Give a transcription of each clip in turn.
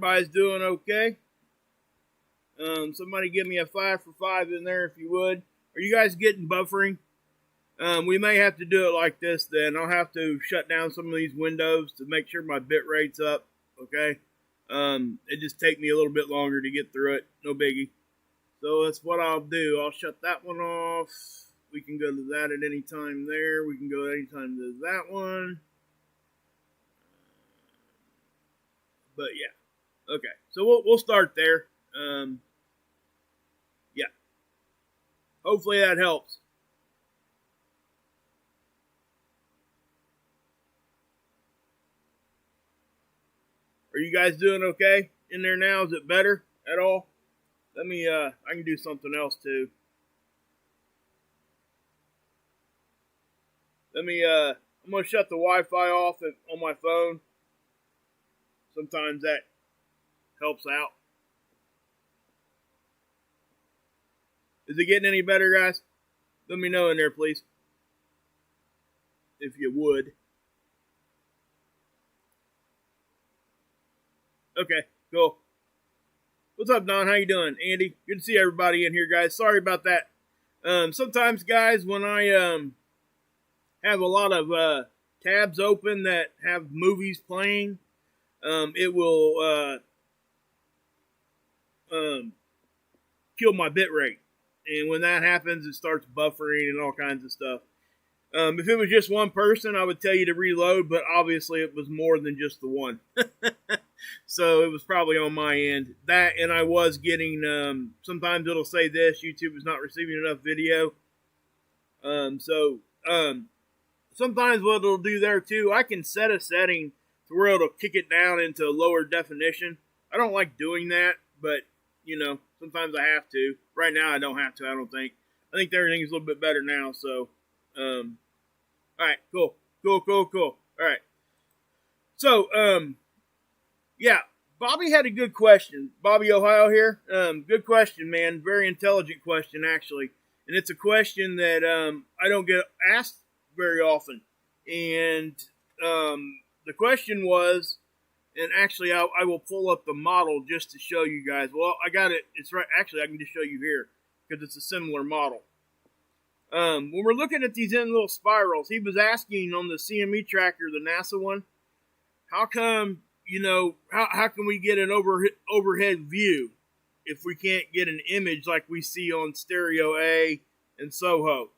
everybody's doing okay. Somebody give me a 5 for 5 in there if you would. Are you guys getting buffering? We may have to do it like this then. I'll have to shut down some of these windows to make sure my bit rate's up. Okay. It just take me a little bit longer to get through it. No biggie. So that's what I'll do. I'll shut that one off. We can go to that at any time there. We can go at any time to that one. But yeah. Okay. So we'll start there. Yeah. Hopefully that helps. Are you guys doing okay in there now? Is it better at all? Let me, I can do something else too. Let me, I'm going to shut the Wi-Fi off on my phone. Sometimes that helps out. Is it getting any better, guys? Let me know in there, please. If you would. Okay, cool. What's up, Don? How you doing? Andy? Good to see everybody in here, guys. Sorry about that. Sometimes, guys, when I have a lot of tabs open that have movies playing, it will kill my bit rate. And when that happens, it starts buffering and all kinds of stuff. If it was just one person, I would tell you to reload, but obviously it was more than just the one. So it was probably on my end. That, and I was getting, sometimes it'll say this, YouTube is not receiving enough video. Sometimes what it'll do there too, I can set a setting to where it'll kick it down into lower definition. I don't like doing that, but, you know, sometimes I have to. Right now I don't have to, I don't think. I think everything's a little bit better now, so, alright, cool. Alright. So, yeah, Bobby had a good question. Bobby, Ohio here. Good question, man. Very intelligent question, actually. And it's a question that I don't get asked very often. And the question was, and actually I will pull up the model just to show you guys. Well, I got it. It's right. Actually, I can just show you here because it's a similar model. When we're looking at these end little spirals, he was asking on the CME tracker, the NASA one, how come, you know, how can we get an overhead view if we can't get an image like we see on Stereo A and Soho?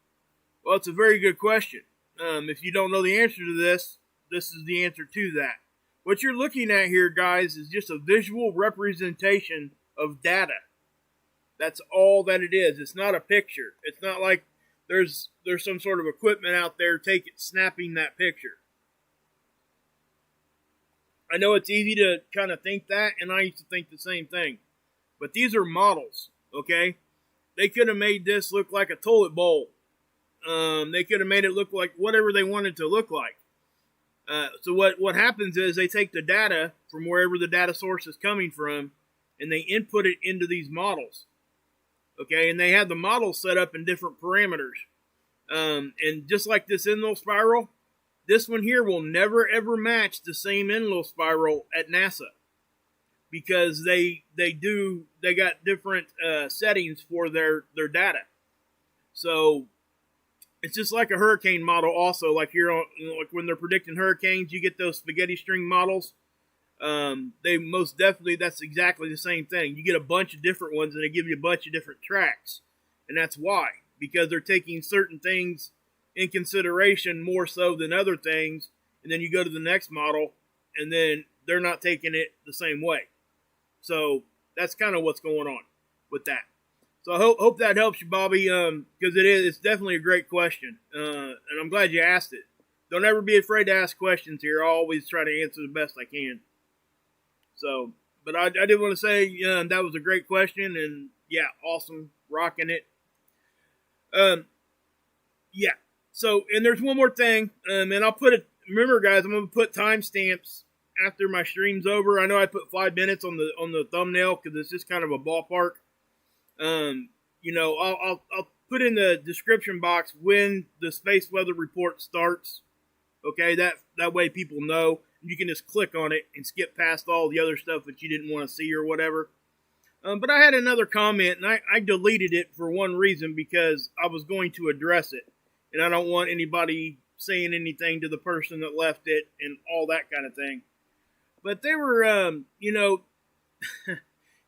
Well, it's a very good question. If you don't know the answer to this, this is the answer to that. What you're looking at here, guys, is just a visual representation of data. That's all that it is. It's not a picture. It's not like there's some sort of equipment out there snapping that picture. I know it's easy to kind of think that, and I used to think the same thing. But these are models, okay? They could have made this look like a toilet bowl. They could have made it look like whatever they wanted to look like. So what happens is they take the data from wherever the data source is coming from, and they input it into these models. Okay, and they have the models set up in different parameters. And just like this Enlil spiral, this one here will never ever match the same Enlil spiral at NASA. Because they got different settings for their data. So it's just like a hurricane model also, like here on, you know, like when they're predicting hurricanes, you get those spaghetti string models. They most definitely, that's exactly the same thing. You get a bunch of different ones and they give you a bunch of different tracks. And that's why, because they're taking certain things in consideration more so than other things. And then you go to the next model and then they're not taking it the same way. So that's kind of what's going on with that. So I hope that helps you, Bobby, because it's definitely a great question, and I'm glad you asked it. Don't ever be afraid to ask questions here. I'll always try to answer the best I can. So, but I did want to say that was a great question, and yeah, awesome, rocking it. Yeah. So, and there's one more thing, and I'll put it. Remember, guys, I'm going to put timestamps after my stream's over. I know I put 5 minutes on the thumbnail because it's just kind of a ballpark. You know, I'll put in the description box when the space weather report starts. Okay, that way people know. You can just click on it and skip past all the other stuff that you didn't want to see or whatever. But I had another comment, and I deleted it for one reason, because I was going to address it. And I don't want anybody saying anything to the person that left it and all that kind of thing. But they were,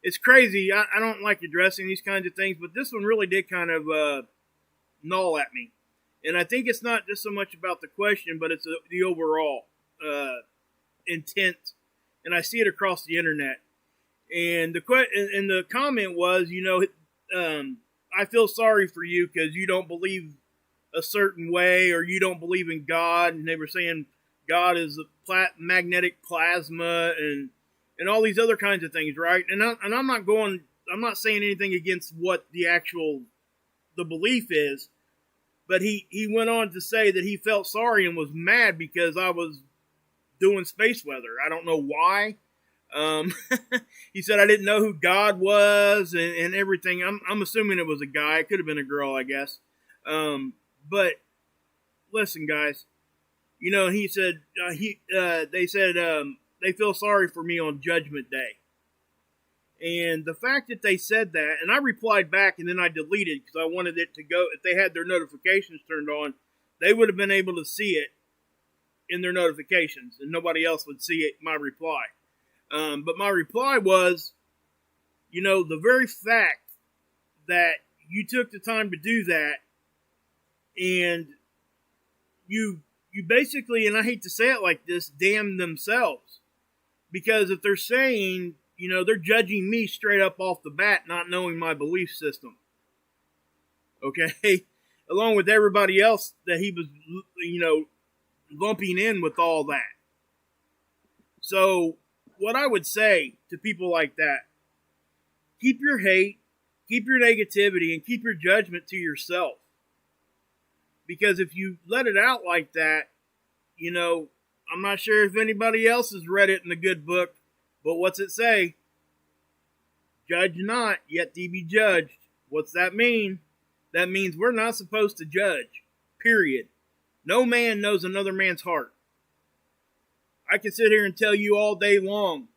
it's crazy. I don't like addressing these kinds of things, but this one really did kind of gnaw at me. And I think it's not just so much about the question, but it's the overall intent. And I see it across the internet. And the comment was, I feel sorry for you because you don't believe a certain way, or you don't believe in God. And they were saying God is a magnetic plasma and all these other kinds of things, right? And I'm not saying anything against what the belief is, but he went on to say that he felt sorry and was mad because I was doing space weather. I don't know why. He said I didn't know who God was and everything. I'm assuming it was a guy. It could have been a girl, I guess. But listen, guys. He said they said they feel sorry for me on Judgment Day. And the fact that they said that, and I replied back, and then I deleted because I wanted it to go. If they had their notifications turned on, they would have been able to see it in their notifications, and nobody else would see it. My reply. But my reply was, the very fact that you took the time to do that, and you basically, and I hate to say it like this, damn themselves. Because if they're saying, they're judging me straight up off the bat, not knowing my belief system. Okay? Along with everybody else that he was, lumping in with all that. So, what I would say to people like that, keep your hate, keep your negativity, and keep your judgment to yourself. Because if you let it out like that, I'm not sure if anybody else has read it in the good book, but what's it say? Judge not, yet ye be judged. What's that mean? That means we're not supposed to judge. Period. No man knows another man's heart. I can sit here and tell you all day long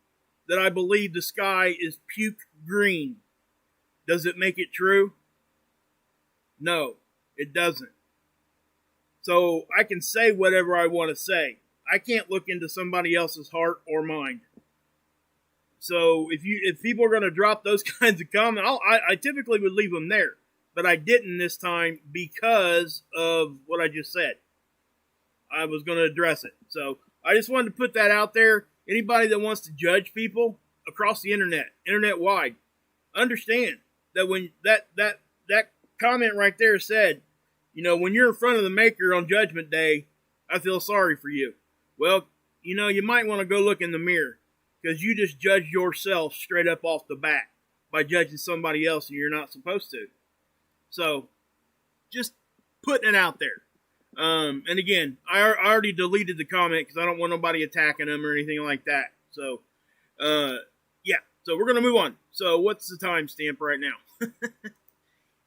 that I believe the sky is puke green. Does it make it true? No, it doesn't. So I can say whatever I want to say. I can't look into somebody else's heart or mind. So if people are going to drop those kinds of comments, I typically would leave them there. But I didn't this time because of what I just said. I was going to address it. So I just wanted to put that out there. Anybody that wants to judge people across the internet wide, understand that when that comment right there said, when you're in front of the Maker on Judgment Day, I feel sorry for you. Well, you might want to go look in the mirror, because you just judged yourself straight up off the bat by judging somebody else and you're not supposed to. So, just putting it out there. And again, I already deleted the comment because I don't want nobody attacking them or anything like that. So, yeah. So we're going to move on. So what's the timestamp right now?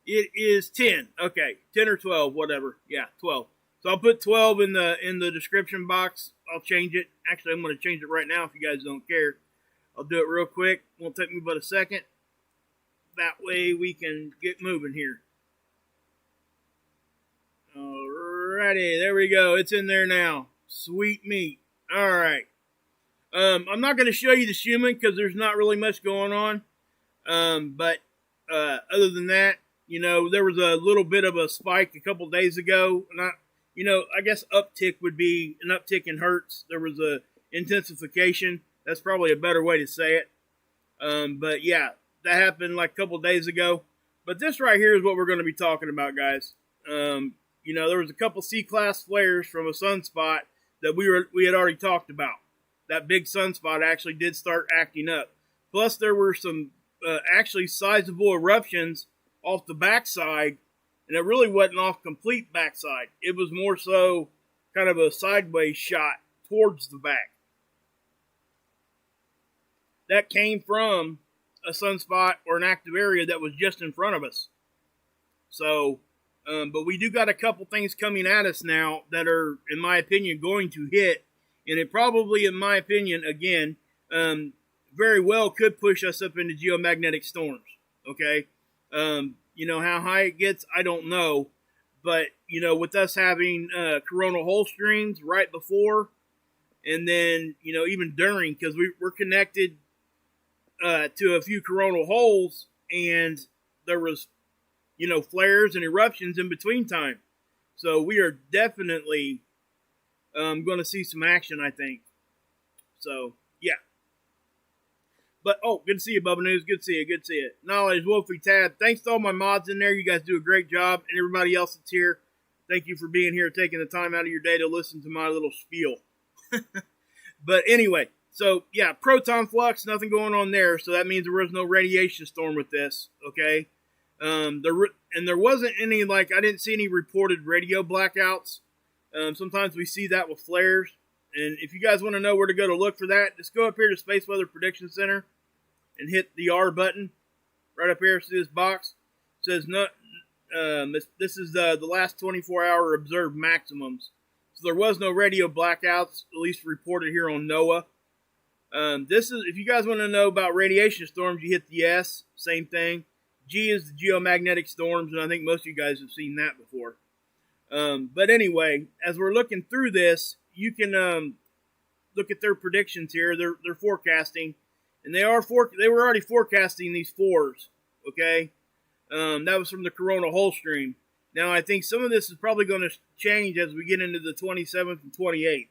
It is 10. Okay. 10 or 12, whatever. Yeah, 12. So I'll put 12 in the description box. I'll change it. Actually, I'm going to change it right now if you guys don't care. I'll do it real quick. Won't take me but a second. That way we can get moving here. Alrighty, there we go. It's in there now. Sweet meat. Alright. I'm not going to show you the Schumann because there's not really much going on. But other than that, there was a little bit of a spike a couple days ago. And I guess uptick would be an uptick in hertz. There was a intensification. That's probably a better way to say it. But yeah, that happened like a couple days ago. But this right here is what we're going to be talking about, guys. There was a couple C-class flares from a sunspot that we had already talked about. That big sunspot actually did start acting up. Plus, there were some actually sizable eruptions off the backside, and it really wasn't off complete backside. It was more so kind of a sideways shot towards the back. That came from a sunspot or an active area that was just in front of us. So, but we do got a couple things coming at us now that are, in my opinion, going to hit And it probably, in my opinion, again, very well could push us up into geomagnetic storms. Okay, how high it gets, I don't know, but with us having coronal hole streams right before, and then even during, because we're connected to a few coronal holes, and there was flares and eruptions in between time, so we are definitely going to see some action, I think. So yeah. But, good to see you, Bubba News. Good to see you. Good to see you. Knowledge, Wolfie Tab. Thanks to all my mods in there. You guys do a great job. And everybody else that's here, thank you for being here, taking the time out of your day to listen to my little spiel. But anyway, so, yeah, proton flux, nothing going on there. So that means there was no radiation storm with this, okay? There wasn't any, I didn't see any reported radio blackouts. Sometimes we see that with flares. And if you guys want to know where to go to look for that, just go up here to Space Weather Prediction Center and hit the R button right up here. See this box? It says no. This is the last 24-hour observed maximums. So there was no radio blackouts, at least reported here on NOAA. This is, if you guys want to know about radiation storms, you hit the S. Same thing. G is the geomagnetic storms, and I think most of you guys have seen that before. But anyway, as we're looking through this, you can look at their predictions here. They're forecasting. And they were already forecasting these fours, okay? That was from the coronal hole stream. Now, I think some of this is probably going to change as we get into the 27th and 28th.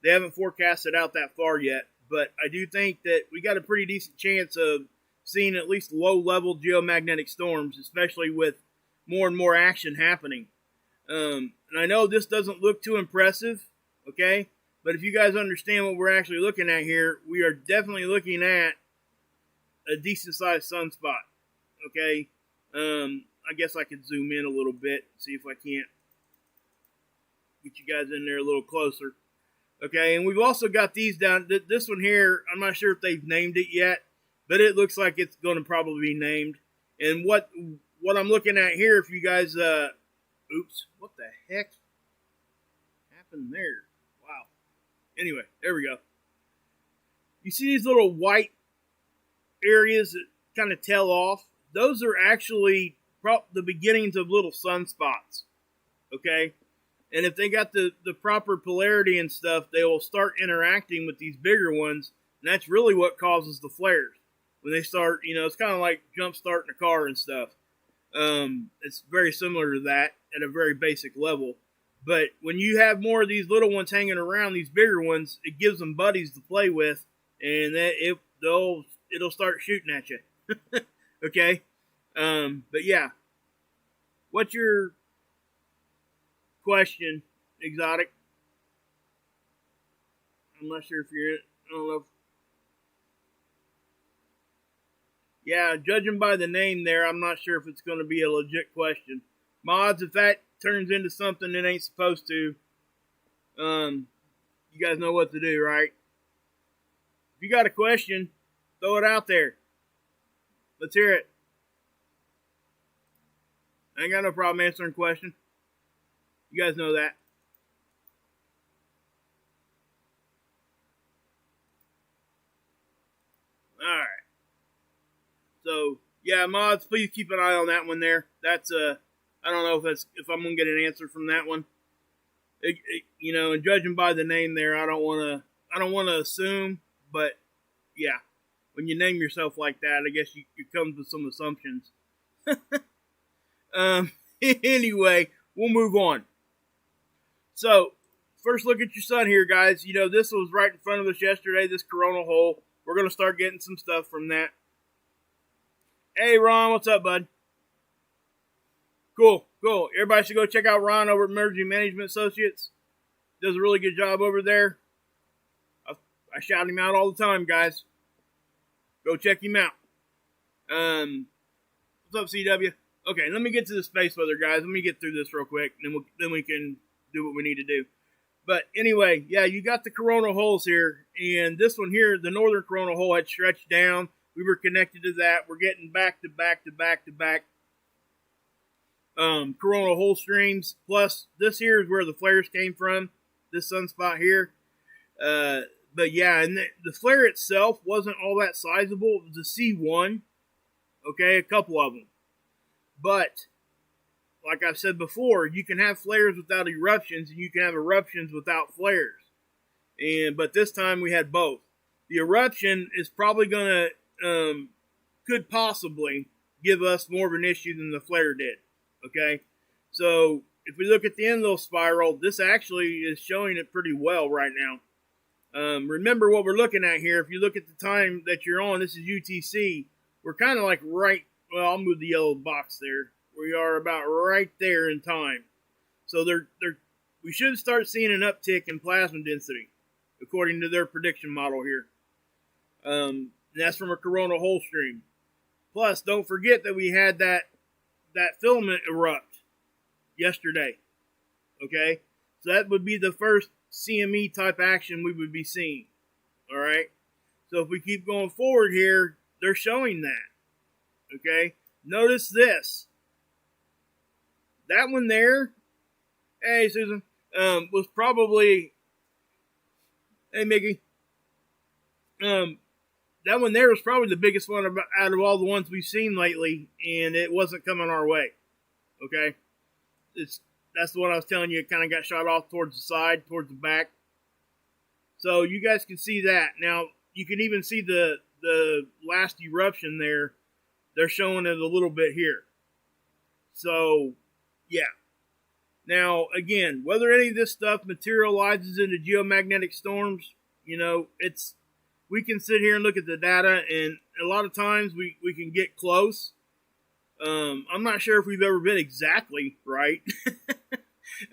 They haven't forecasted out that far yet, but I do think that we got a pretty decent chance of seeing at least low-level geomagnetic storms, especially with more and more action happening. And I know this doesn't look too impressive, okay? But if you guys understand what we're actually looking at here, we are definitely looking at a decent-sized sunspot, okay? I guess I could zoom in a little bit, see if I can't get you guys in there a little closer. Okay, and we've also got these down. This one here, I'm not sure if they've named it yet, but it looks like it's going to probably be named. And what I'm looking at here, if you guys, oops, what the heck happened there? Wow. Anyway, there we go. You see these little white areas that kind of tail off? Those are actually the beginnings of little sunspots, okay? And if they got the proper polarity and stuff, they will start interacting with these bigger ones, and that's really what causes the flares. When they start, it's kind of like jump starting a car and stuff. It's very similar to that at a very basic level. But when you have more of these little ones hanging around, these bigger ones, it gives them buddies to play with, and it'll start shooting at you. Okay? But yeah. What's your question, Exotic? I'm not sure if you're, I don't know if, yeah, judging by the name there, I'm not sure if it's going to be a legit question. Mods, if that turns into something it ain't supposed to, you guys know what to do, right? If you got a question, throw it out there. Let's hear it. I ain't got no problem answering a question. You guys know that. Alright. So, yeah, mods, please keep an eye on that one there. That's, I don't know if I'm going to get an answer from that one. And judging by the name there, I don't want to assume, but, yeah. When you name yourself like that, I guess you come to some assumptions. Anyway, we'll move on. So, first look at your sun here, guys. This was right in front of us yesterday, this coronal hole. We're going to start getting some stuff from that. Hey, Ron, what's up, bud? Cool. Everybody should go check out Ron over at Emergency Management Associates. Does a really good job over there. I shout him out all the time, guys. Go check him out. What's up, CW? Okay, let me get to the space weather, guys. Let me get through this real quick, and then we can do what we need to do. But anyway, yeah, you got the coronal holes here, and this one here, the northern coronal hole had stretched down. We were connected to that. We're getting back to back coronal hole streams. Plus, this here is where the flares came from. This sunspot here. But yeah, and the flare itself wasn't all that sizable. It was a C1, okay, a couple of them. But like I've said before, you can have flares without eruptions, and you can have eruptions without flares. But this time we had both. The eruption is probably going to, could possibly give us more of an issue than the flare did. Okay, so if we look at the end of the spiral, this actually is showing it pretty well right now. Remember what we're looking at here. If you look at the time that you're on, this is UTC. We're kind of like right, well, I'll move the yellow box there. We are about right there in time. So we should start seeing an uptick in plasma density, according to their prediction model here. And that's from a coronal hole stream. Plus, don't forget that we had that filament erupt yesterday. Okay? So that would be the first CME type action we would be seeing. Alright? So if we keep going forward here, they're showing that. Okay? Notice this. That one there, hey Susan, was probably, hey Mickey, that one there was probably the biggest one out of all the ones we've seen lately, and it wasn't coming our way. Okay? That's the one I was telling you, it kind of got shot off towards the side, towards the back. So you guys can see that. Now, you can even see the last eruption there. They're showing it a little bit here. So, yeah. Now, again, whether any of this stuff materializes into geomagnetic storms, we can sit here and look at the data, and a lot of times we can get close. I'm not sure if we've ever been exactly right,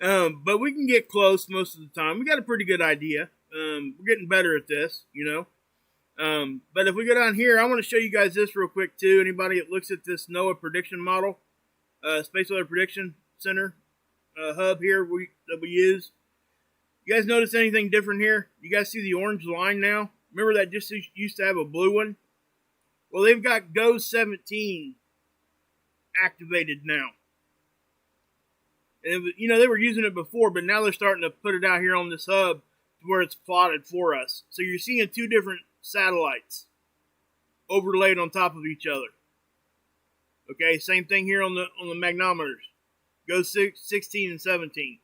but we can get close most of the time. We got a pretty good idea. We're getting better at this, But if we go down here, I want to show you guys this real quick too. Anybody that looks at this NOAA prediction model, Space Weather Prediction Center hub here that we use. You guys notice anything different here? You guys see the orange line now? Remember that just used to have a blue one? Well, they've got GO 17 activated now. And they were using it before, but now they're starting to put it out here on this hub to where it's plotted for us. So you're seeing two different satellites overlaid on top of each other. Okay, same thing here on the magnometers. GO 16 and 17.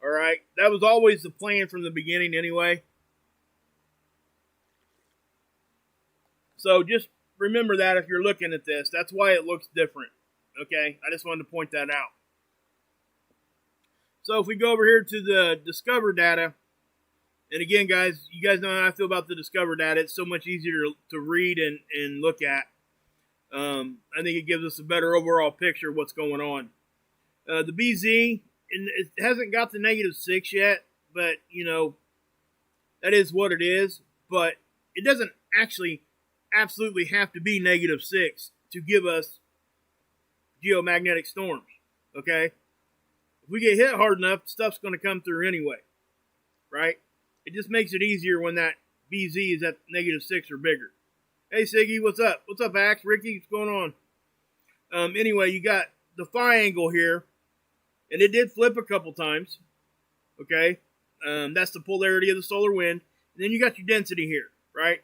All right, that was always the plan from the beginning anyway. So just remember that if you're looking at this. That's why it looks different. Okay, I just wanted to point that out. So if we go over here to the Discover data, and again, guys, you guys know how I feel about the Discover data. It's so much easier to read and look at. I think it gives us a better overall picture of what's going on. The BZ, and it hasn't got the -6 yet, but, that is what it is. But it doesn't actually absolutely have to be -6 to give us geomagnetic storms, okay? If we get hit hard enough, stuff's going to come through anyway, right? It just makes it easier when that BZ is at -6 or bigger. Hey, Siggy, what's up? What's up, Axe? Ricky, what's going on? Anyway, you got the phi angle here, and it did flip a couple times, okay? That's the polarity of the solar wind. And then you got your density here, right?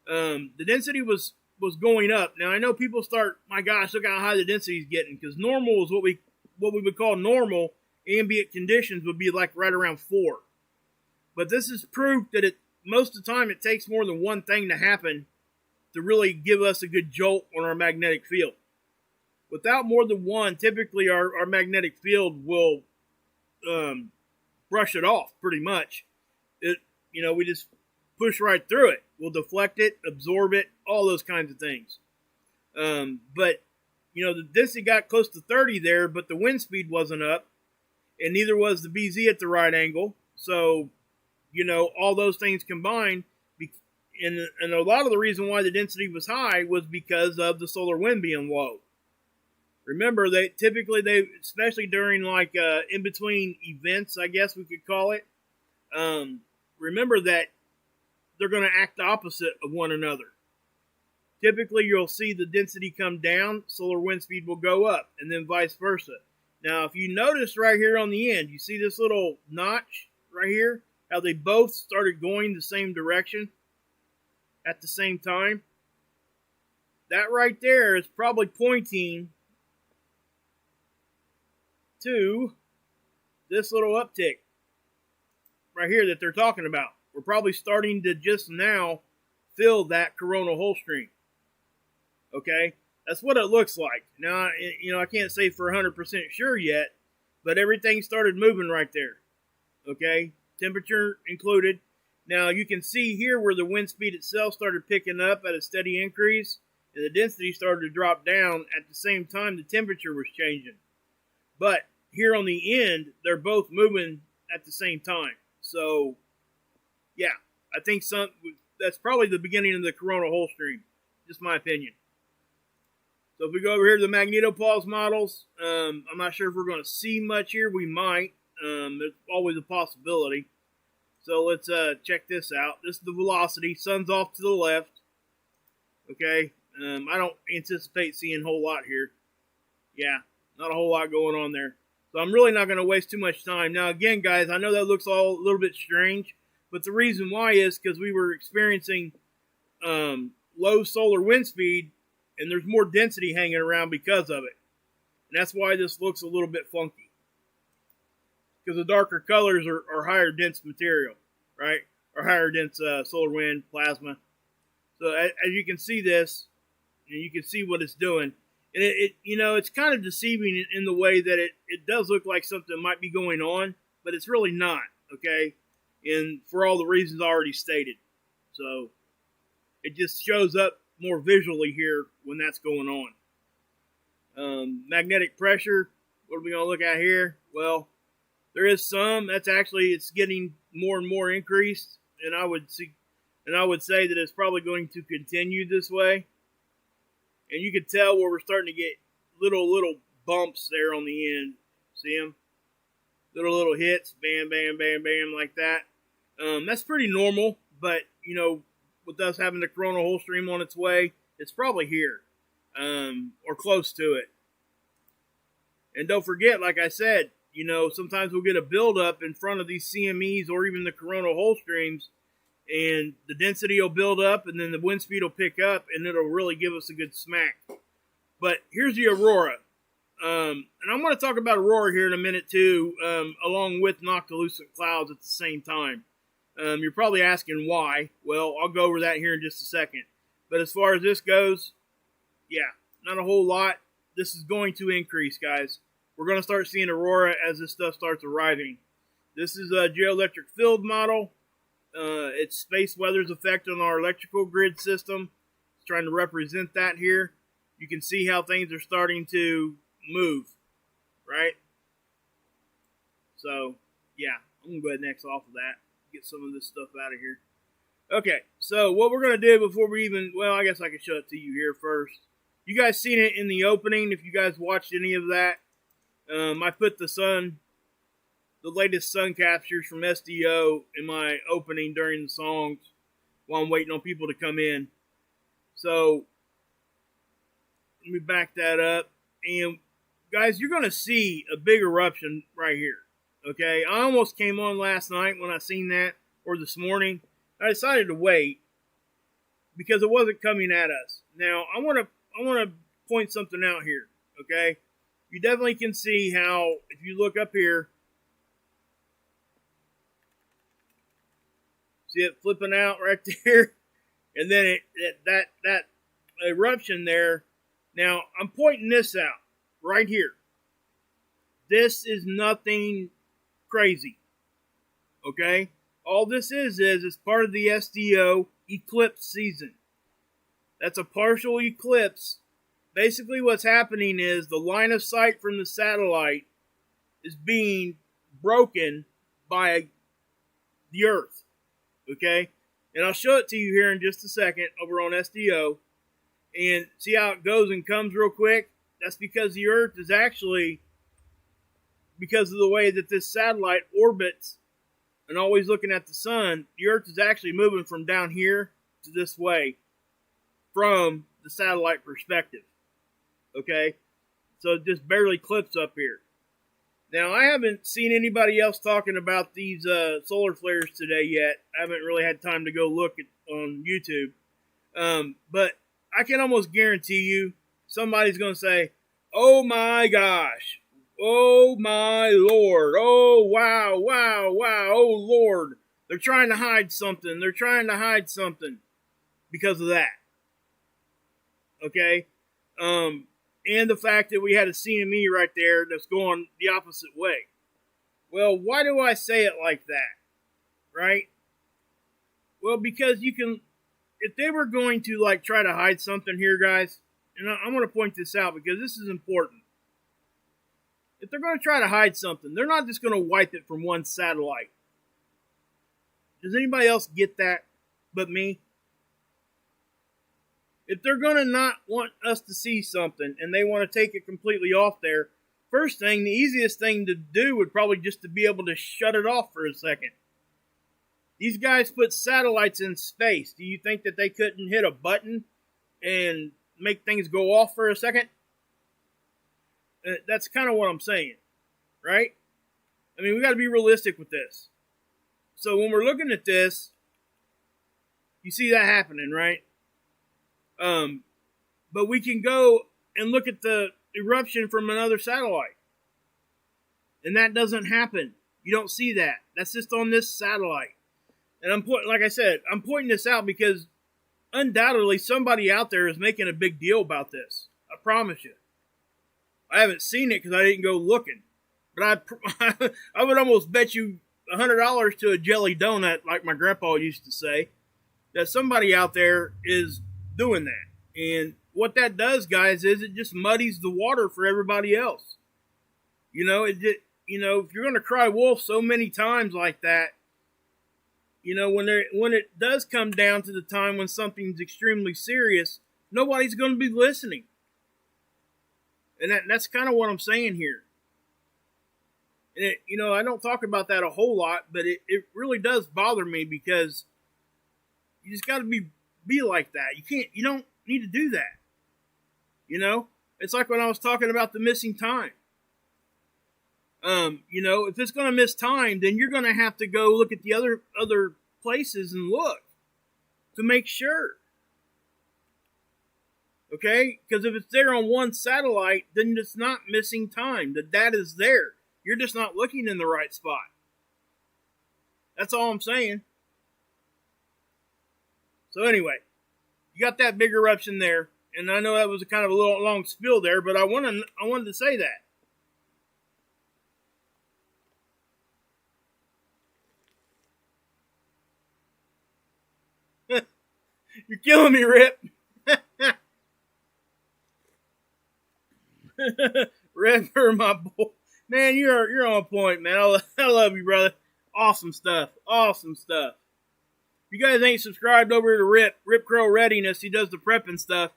The density was going up. Now, I know people start, my gosh, look how high the density is getting, because normal is what we would call normal. Ambient conditions would be like right around 4. But this is proof that most of the time it takes more than one thing to happen to really give us a good jolt on our magnetic field. Without more than one, typically our magnetic field will brush it off pretty much. We just push right through it. We'll deflect it, absorb it, all those kinds of things. But the density got close to 30 there, but the wind speed wasn't up, and neither was the BZ at the right angle. So, all those things combined, and a lot of the reason why the density was high was because of the solar wind being low. Remember, especially during like in between events, I guess we could call it. Remember that they're going to act opposite of one another. Typically, you'll see the density come down, solar wind speed will go up, and then vice versa. Now, if you notice right here on the end, you see this little notch right here? how they both started going the same direction at the same time? That right there is probably pointing to this little uptick right here that they're talking about. We're probably starting to just now fill that coronal hole stream. Okay? That's what it looks like. Now, I can't say for 100% sure yet, but everything started moving right there. Okay? Temperature included. Now, you can see here where the wind speed itself started picking up at a steady increase, and the density started to drop down at the same time the temperature was changing. But here on the end, they're both moving at the same time. So, yeah, I think that's probably the beginning of the coronal hole stream. Just my opinion. So if we go over here to the magnetopause models, I'm not sure if we're going to see much here. We might. There's always a possibility. So let's check this out. This is the velocity. Sun's off to the left. Okay. I don't anticipate seeing a whole lot here. Yeah, not a whole lot going on there. So I'm really not going to waste too much time. Now, again, guys, I know that looks all a little bit strange, but the reason why is because we were experiencing low solar wind speed, and there's more density hanging around because of it. And that's why this looks a little bit funky. Because the darker colors are higher dense material, right? Or higher dense solar wind, plasma. So as you can see this, and you can see what it's doing. And it's kind of deceiving in the way that it does look like something might be going on, but it's really not, okay? And for all the reasons already stated. So it just shows up more visually here when that's going on. Magnetic pressure, what are we going to look at here? Well, there is some. It's getting more and more increased, and I would say that it's probably going to continue this way. And you can tell where we're starting to get little bumps there on the end. See them? Little hits, bam, bam, bam, bam, like that. That's pretty normal, but with us having the coronal hole stream on its way, it's probably here, or close to it. And don't forget, like I said, sometimes we'll get a buildup in front of these CMEs or even the coronal hole streams, and the density will build up, and then the wind speed will pick up, and it'll really give us a good smack. But here's the Aurora. And I'm going to talk about Aurora here in a minute, too, along with noctilucent clouds at the same time. You're probably asking why. Well, I'll go over that here in just a second. But as far as this goes, yeah, not a whole lot. This is going to increase, guys. We're going to start seeing Aurora as this stuff starts arriving. This is a geoelectric field model. It's space weather's effect on our electrical grid system. It's trying to represent that here. You can see how things are starting to move, right? So, yeah, I'm going to go ahead and X off of that. Get some of this stuff out of here. Okay, so what we're going to do before we I guess I can show it to you here first. You guys seen it in the opening, if you guys watched any of that. I put the latest sun captures from SDO in my opening during the songs while I'm waiting on people to come in. So, let me back that up. And, guys, you're going to see a big eruption right here. Okay, I almost came on last night when I seen that, or this morning. I decided to wait because it wasn't coming at us. Now, I want to point something out here, okay? You definitely can see how, if you look up here, see it flipping out right there? And then that eruption there. Now, I'm pointing this out right here. This is nothing crazy. Okay? All this is part of the SDO eclipse season. That's a partial eclipse. Basically what's happening is the line of sight from the satellite is being broken by the Earth. Okay? And I'll show it to you here in just a second over on SDO. And see how it goes and comes real quick? That's because the Earth is actually, because of the way that this satellite orbits and always looking at the sun, the Earth is actually moving from down here to this way from the satellite perspective. Okay? So it just barely clips up here. Now, I haven't seen anybody else talking about these solar flares today yet. I haven't really had time to go look on YouTube. But I can almost guarantee you somebody's going to say, oh my gosh, oh my Lord, oh wow, wow, wow, oh Lord. They're trying to hide something. They're trying to hide something because of that. Okay? And the fact that we had a CME right there that's going the opposite way. Well, why do I say it like that? Right? Well, because you can, if they were going to like try to hide something here, guys, and I'm going to point this out because this is important. If they're going to try to hide something, they're not just going to wipe it from one satellite. Does anybody else get that but me? If they're going to not want us to see something and they want to take it completely off there, first thing, the easiest thing to do would probably just to be able to shut it off for a second. These guys put satellites in space. Do you think that they couldn't hit a button and make things go off for a second? That's kind of what I'm saying, right? I mean, we got to be realistic with this. So when we're looking at this, you see that happening, right? But we can go and look at the eruption from another satellite. And that doesn't happen. You don't see that. That's just on this satellite. And like I said, I'm pointing this out because undoubtedly somebody out there is making a big deal about this. I promise you. I haven't seen it because I didn't go looking. But I would almost bet you $100 to a jelly donut, like my grandpa used to say, that somebody out there is doing that. And what that does, guys, is it just muddies the water for everybody else. You know, if you're going to cry wolf so many times like that, you know, when it does come down to the time when something's extremely serious, nobody's going to be listening. And that's kind of what I'm saying here. And I don't talk about that a whole lot, but it really does bother me because you just got to be like that. You don't need to do that. You know, it's like when I was talking about the missing time. If it's going to miss time, then you're going to have to go look at the other places and look to make sure. Okay? Because if it's there on one satellite, then it's not missing time. The data's there. You're just not looking in the right spot. That's all I'm saying. So anyway, you got that big eruption there, and I know that was a kind of a little long spiel there, but I wanted to say that. You're killing me, Rip. Redford, my boy. Man, you're on point, man. I love you, brother. Awesome stuff. Awesome stuff. If you guys ain't subscribed over to Rip Crow Readiness, he does the prepping stuff.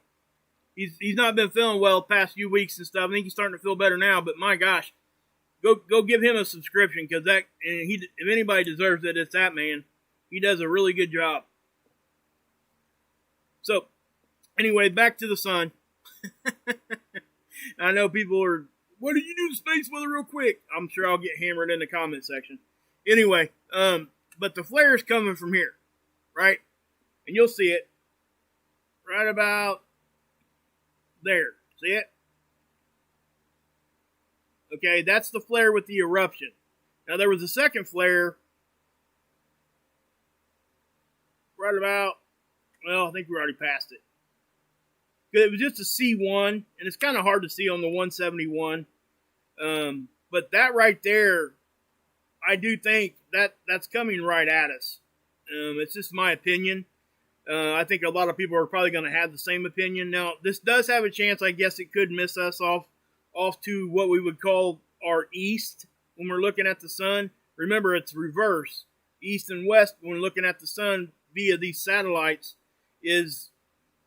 He's not been feeling well the past few weeks and stuff. I think he's starting to feel better now, but my gosh, go give him a subscription because if anybody deserves it, it's that man. He does a really good job. So, anyway, back to the sun. I know people are, what do you do to space weather real quick? I'm sure I'll get hammered in the comment section. Anyway, but the flare is coming from here, right? And you'll see it right about there. See it? Okay, that's the flare with the eruption. Now, there was a second flare right about, well, I think we already passed it. It was just a C1, and it's kind of hard to see on the 171. But that right there, I do think that's coming right at us. It's just my opinion. I think a lot of people are probably going to have the same opinion. Now, this does have a chance, I guess it could miss us off to what we would call our east when we're looking at the sun. Remember, it's reverse. East and west, when we're looking at the sun via these satellites, is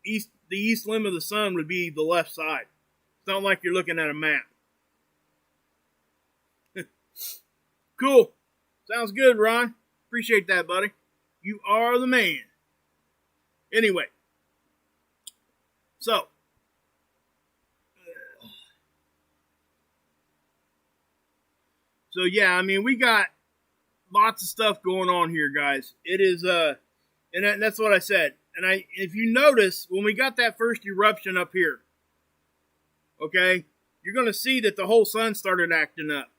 east. The east limb of the sun would be the left side. It's not like you're looking at a map. Cool. Sounds good, Ron. Appreciate that, buddy. You are the man. Anyway. So. So yeah, I mean, we got lots of stuff going on here, guys. It is, and that's what I said. And if you notice, when we got that first eruption up here, okay, you're going to see that the whole sun started acting up.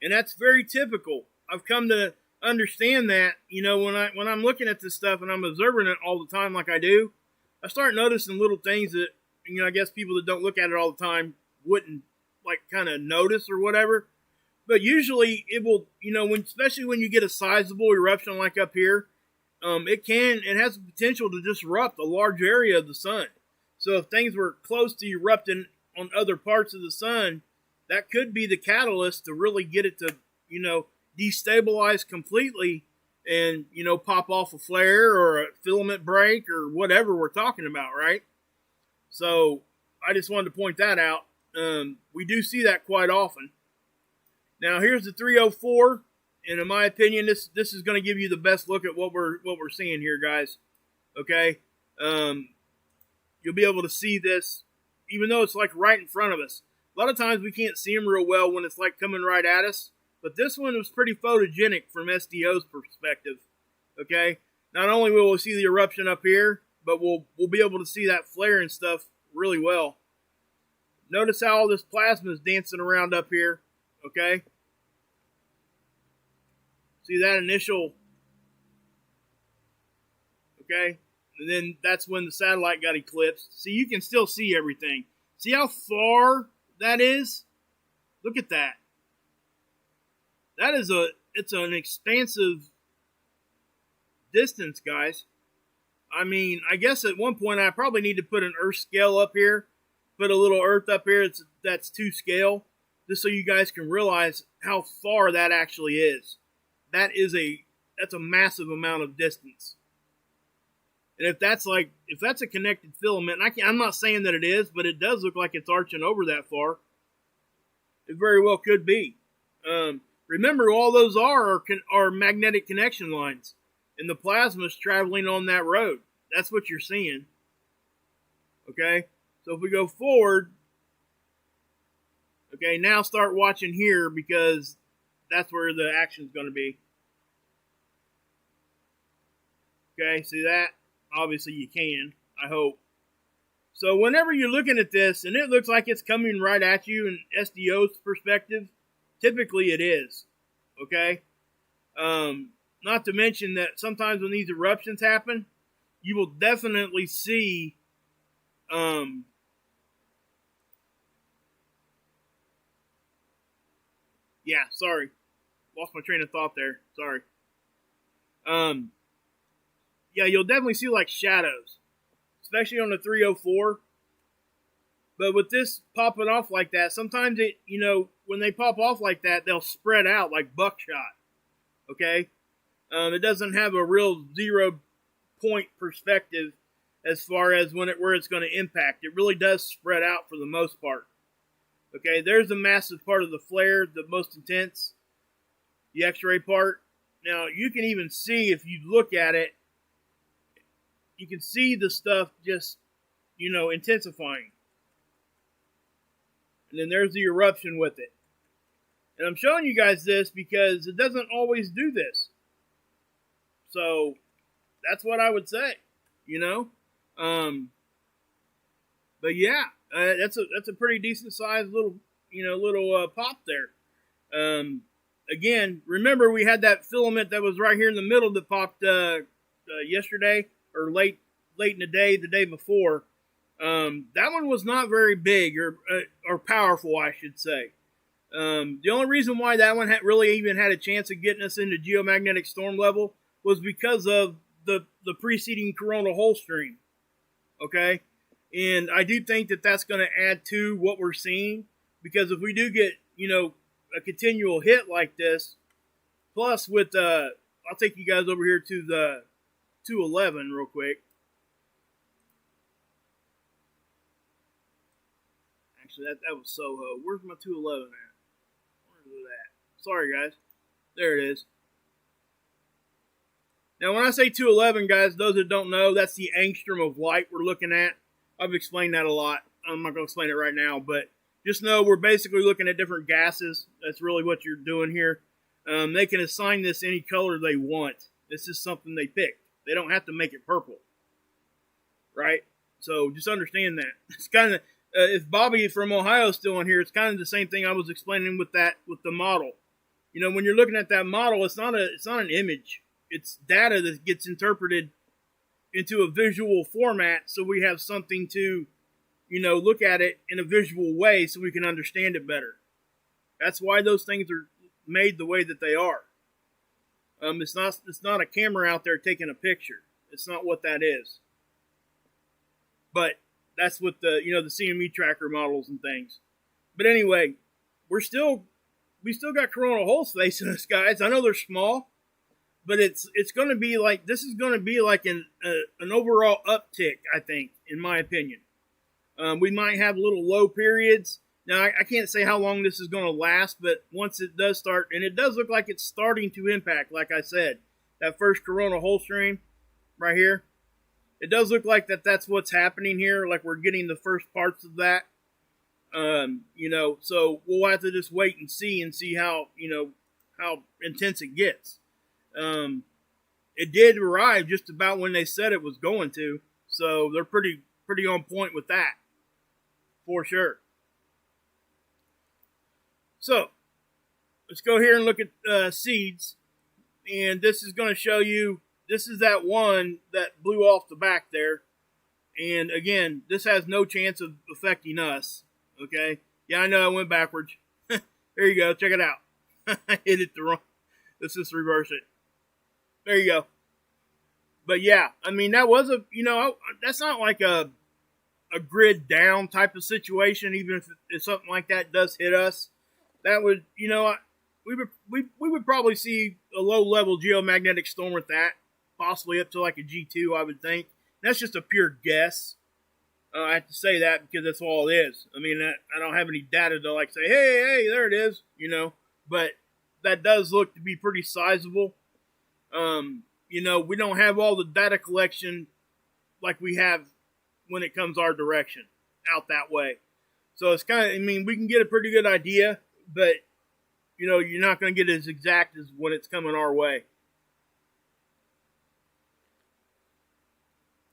And that's very typical. I've come to understand that, you know, when I'm looking at this stuff and I'm observing it all the time like I do, I start noticing little things that, you know, I guess people that don't look at it all the time wouldn't, like, kind of notice or whatever. But usually it will, you know, especially when you get a sizable eruption like up here, it has the potential to disrupt a large area of the sun. So if things were close to erupting on other parts of the sun, that could be the catalyst to really get it to, you know, destabilize completely and, you know, pop off a flare or a filament break or whatever we're talking about, right? So I just wanted to point that out. We do see that quite often. Now here's the 304, and in my opinion, this is going to give you the best look at what we're seeing here, guys. Okay, you'll be able to see this, even though it's like right in front of us. A lot of times we can't see them real well when it's like coming right at us, but this one was pretty photogenic from SDO's perspective. Okay, not only will we see the eruption up here, but we'll be able to see that flare and stuff really well. Notice how all this plasma is dancing around up here. Okay, see that initial, okay, and then that's when the satellite got eclipsed. See, you can still see everything. See how far that is? Look at that. That is it's an expansive distance, guys. I mean, I guess at one point I probably need to put an Earth scale up here, put a little Earth up here that's to scale, just so you guys can realize how far that actually is. That's a massive amount of distance. And if that's a connected filament, and I'm not saying that it is, but it does look like it's arching over that far. It very well could be. Remember, all those are magnetic connection lines, and the plasma is traveling on that road. That's what you're seeing. Okay, so if we go forward, okay, now start watching here because that's where the action's going to be. Okay, see that? Obviously you can, I hope. So whenever you're looking at this, and it looks like it's coming right at you in SDO's perspective, typically it is. Okay? Not to mention that sometimes when these eruptions happen, you will definitely see yeah, sorry. Lost my train of thought there. Sorry. Yeah, you'll definitely see like shadows, especially on the 304. But with this popping off like that, sometimes it, you know, when they pop off like that, they'll spread out like buckshot. Okay? It doesn't have a real 0 point perspective as far as where it's going to impact. It really does spread out for the most part. Okay, there's the massive part of the flare, the most intense, the X-ray part. Now, you can even see, if you look at it, you can see the stuff just, you know, intensifying. And then there's the eruption with it. And I'm showing you guys this because it doesn't always do this. So, that's what I would say, you know. But yeah, that's a pretty decent sized little pop there. Again, remember we had that filament that was right here in the middle that popped yesterday or late in the day before. That one was not very big or powerful, I should say. The only reason why that one really even had a chance of getting us into geomagnetic storm level was because of the preceding coronal hole stream. Okay? And I do think that that's going to add to what we're seeing, because if we do get, you know, a continual hit like this, plus with, I'll take you guys over here to the 211 real quick. Actually, that was Soho. Where's my 211 at? Where's it at? Sorry, guys. There it is. Now, when I say 211, guys, those that don't know, that's the angstrom of light we're looking at. I've explained that a lot. I'm not going to explain it right now, but just know we're basically looking at different gases. That's really what you're doing here. They can assign this any color they want. This is something they pick. They don't have to make it purple, right? So just understand that. It's kind of, if Bobby from Ohio is still in here, it's kind of the same thing I was explaining with the model. You know, when you're looking at that model, it's not an image. It's data that gets interpreted into a visual format, so we have something to, you know, look at it in a visual way so we can understand it better. That's why those things are made the way that they are. It's not a camera out there taking a picture. It's not what that is. But that's what the CME tracker models and things. But anyway, we still got coronal hole space in us, guys. I know they're small, but it's going to be like, this is going to be like an overall uptick, I think, in my opinion. We might have little low periods. Now, I can't say how long this is going to last, but once it does start, and it does look like it's starting to impact, like I said, that first coronal hole stream right here, it does look like that's what's happening here, like we're getting the first parts of that. You know, so we'll have to just wait and see how, you know, how intense it gets. It did arrive just about when they said it was going to, so they're pretty on point with that, for sure. So, let's go here and look at seeds. And this is going to show you, this is that one that blew off the back there. And again, this has no chance of affecting us. Okay? Yeah, I know I went backwards. There you go. Check it out. I hit it the wrong. Let's just reverse it. There you go. But yeah, I mean, that was that's not like a grid down type of situation, even if something like that does hit us. That would, you know, we would probably see a low-level geomagnetic storm with that, possibly up to like a G2, I would think. That's just a pure guess. I have to say that because that's all it is. I mean, I don't have any data to like say, hey, there it is, you know. But that does look to be pretty sizable. You know, we don't have all the data collection like we have when it comes our direction out that way. So it's kind of, I mean, we can get a pretty good idea, but, you know, you're not going to get as exact as when it's coming our way.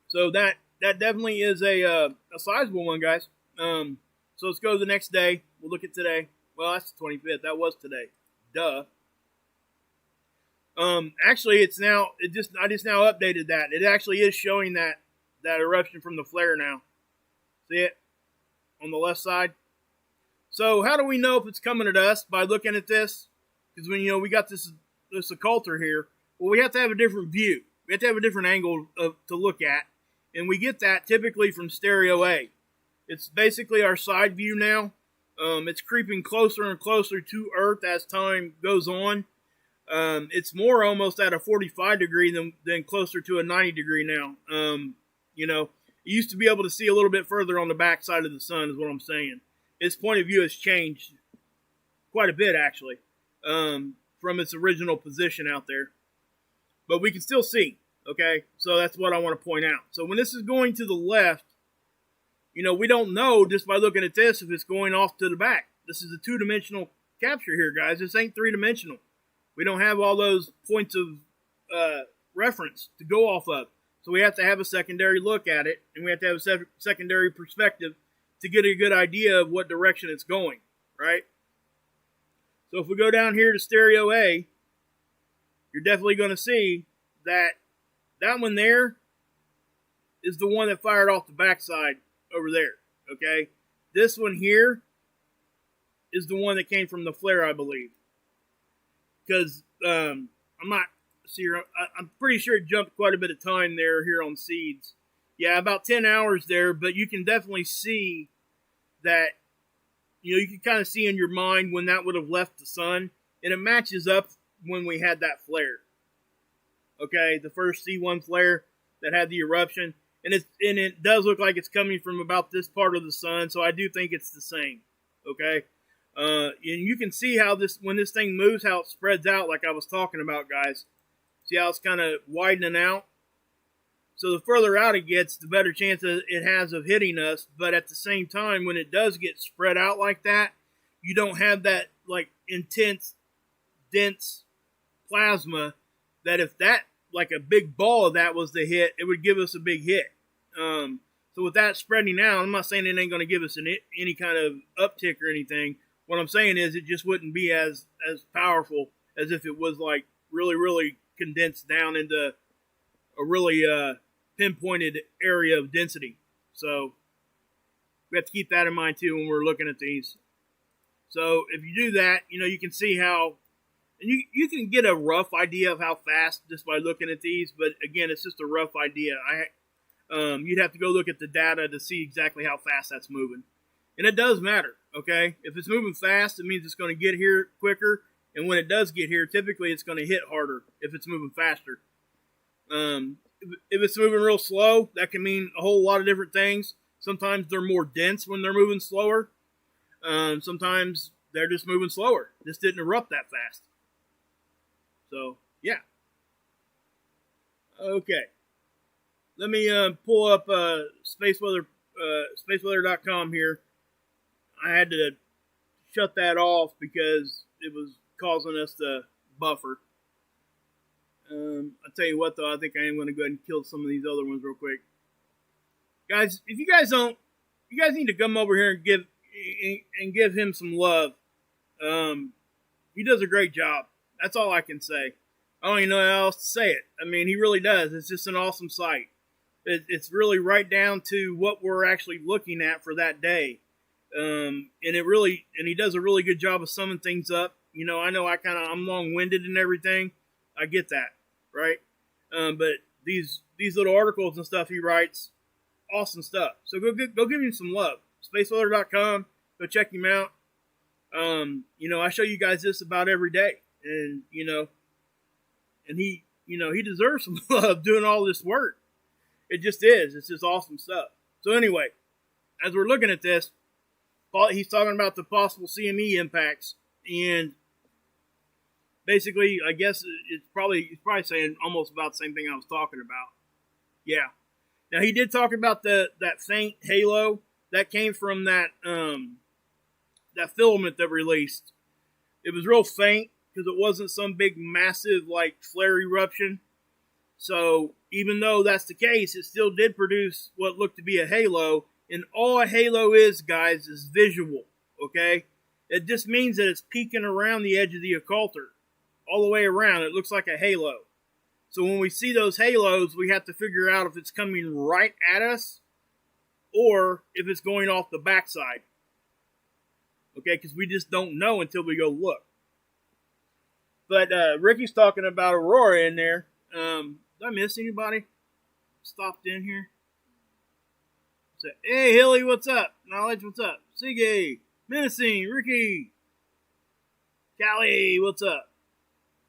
So that definitely is a sizable one, guys. So let's go to the next day. We'll look at today. Well, that's the 25th. That was today. Duh. Actually, I just now updated that. It actually is showing that eruption from the flare now. See it? On the left side. So how do we know if it's coming at us? By looking at this? Because when, you know, we got this occulter here, well, we have to have a different view. We have to have a different angle to look at. And we get that typically from stereo A. It's basically our side view now. It's creeping closer and closer to Earth as time goes on. It's more almost at a 45 degree than closer to a 90 degree now. You know, you used to be able to see a little bit further on the back side of the sun is what I'm saying. Its point of view has changed quite a bit, actually, from its original position out there. But we can still see, okay? So that's what I want to point out. So when this is going to the left, you know, we don't know just by looking at this if it's going off to the back. This is a two-dimensional capture here, guys. This ain't three-dimensional. We don't have all those points of reference to go off of. So we have to have a secondary look at it, and we have to have a secondary perspective to get a good idea of what direction it's going, right? So if we go down here to stereo A, you're definitely going to see that one there is the one that fired off the backside over there, okay? This one here is the one that came from the flare, I believe. Because I'm pretty sure it jumped quite a bit of time here on seeds. Yeah, about 10 hours there, but you can definitely see that, you know, you can kind of see in your mind when that would have left the sun, and it matches up when we had that flare. Okay, the first C1 flare that had the eruption, and it does look like it's coming from about this part of the sun, so I do think it's the same. Okay, and you can see how when this thing moves, how it spreads out, like I was talking about, guys. See how it's kind of widening out? So the further out it gets, the better chance it has of hitting us. But at the same time, when it does get spread out like that, you don't have that like intense, dense plasma that if that, like a big ball of that was the hit, it would give us a big hit. So with that spreading out, I'm not saying it ain't going to give us any kind of uptick or anything. What I'm saying is it just wouldn't be as powerful as if it was like really, really condensed down into a really pinpointed area of density. So we have to keep that in mind too when we're looking at these. So if you do that, you can see how, and you can get a rough idea of how fast just by looking at these. But again, it's just a rough idea. You'd have to go look at the data to see exactly how fast that's moving. And it does matter, okay? If it's moving fast, it means it's going to get here quicker. And when it does get here, typically it's going to hit harder if it's moving faster. If it's moving real slow, that can mean a whole lot of different things. Sometimes they're more dense when they're moving slower. Sometimes they're just moving slower. Just didn't erupt that fast. So, yeah. Okay. Let me pull up spaceweather.com here. I had to shut that off because it was causing us to buffer. I'll tell you what, though, I think I am going to go ahead and kill some of these other ones real quick. Guys, if you guys don't, you guys need to come over here and give him some love. He does a great job. That's all I can say. I don't even know how else to say it. I mean, he really does. It's just an awesome site. It's really right down to what we're actually looking at for that day. And he does a really good job of summing things up. I know I'm long-winded and everything. I get that, right? But these little articles and stuff he writes, awesome stuff. So go give him some love. Spaceweather.com. Go check him out. I show you guys this about every day, and and he deserves some love doing all this work. It just is. It's just awesome stuff. So anyway, as we're looking at this, he's talking about the possible CME impacts, and basically, I guess he's probably saying almost about the same thing I was talking about. Yeah. Now he did talk about that faint halo that came from that filament that released. It was real faint because it wasn't some big massive like flare eruption. So even though that's the case, it still did produce what looked to be a halo. And all a halo is, guys, is visual. Okay? It just means that it's peeking around the edge of the occulter. All the way around. It looks like a halo. So when we see those halos, we have to figure out if it's coming right at us or if it's going off the backside. Okay? Because we just don't know until we go look. But Ricky's talking about Aurora in there. Did I miss anybody? Stopped in here? So, hey, Hilly, what's up? Knowledge, what's up? Sige, Menacing, Ricky, Callie, what's up?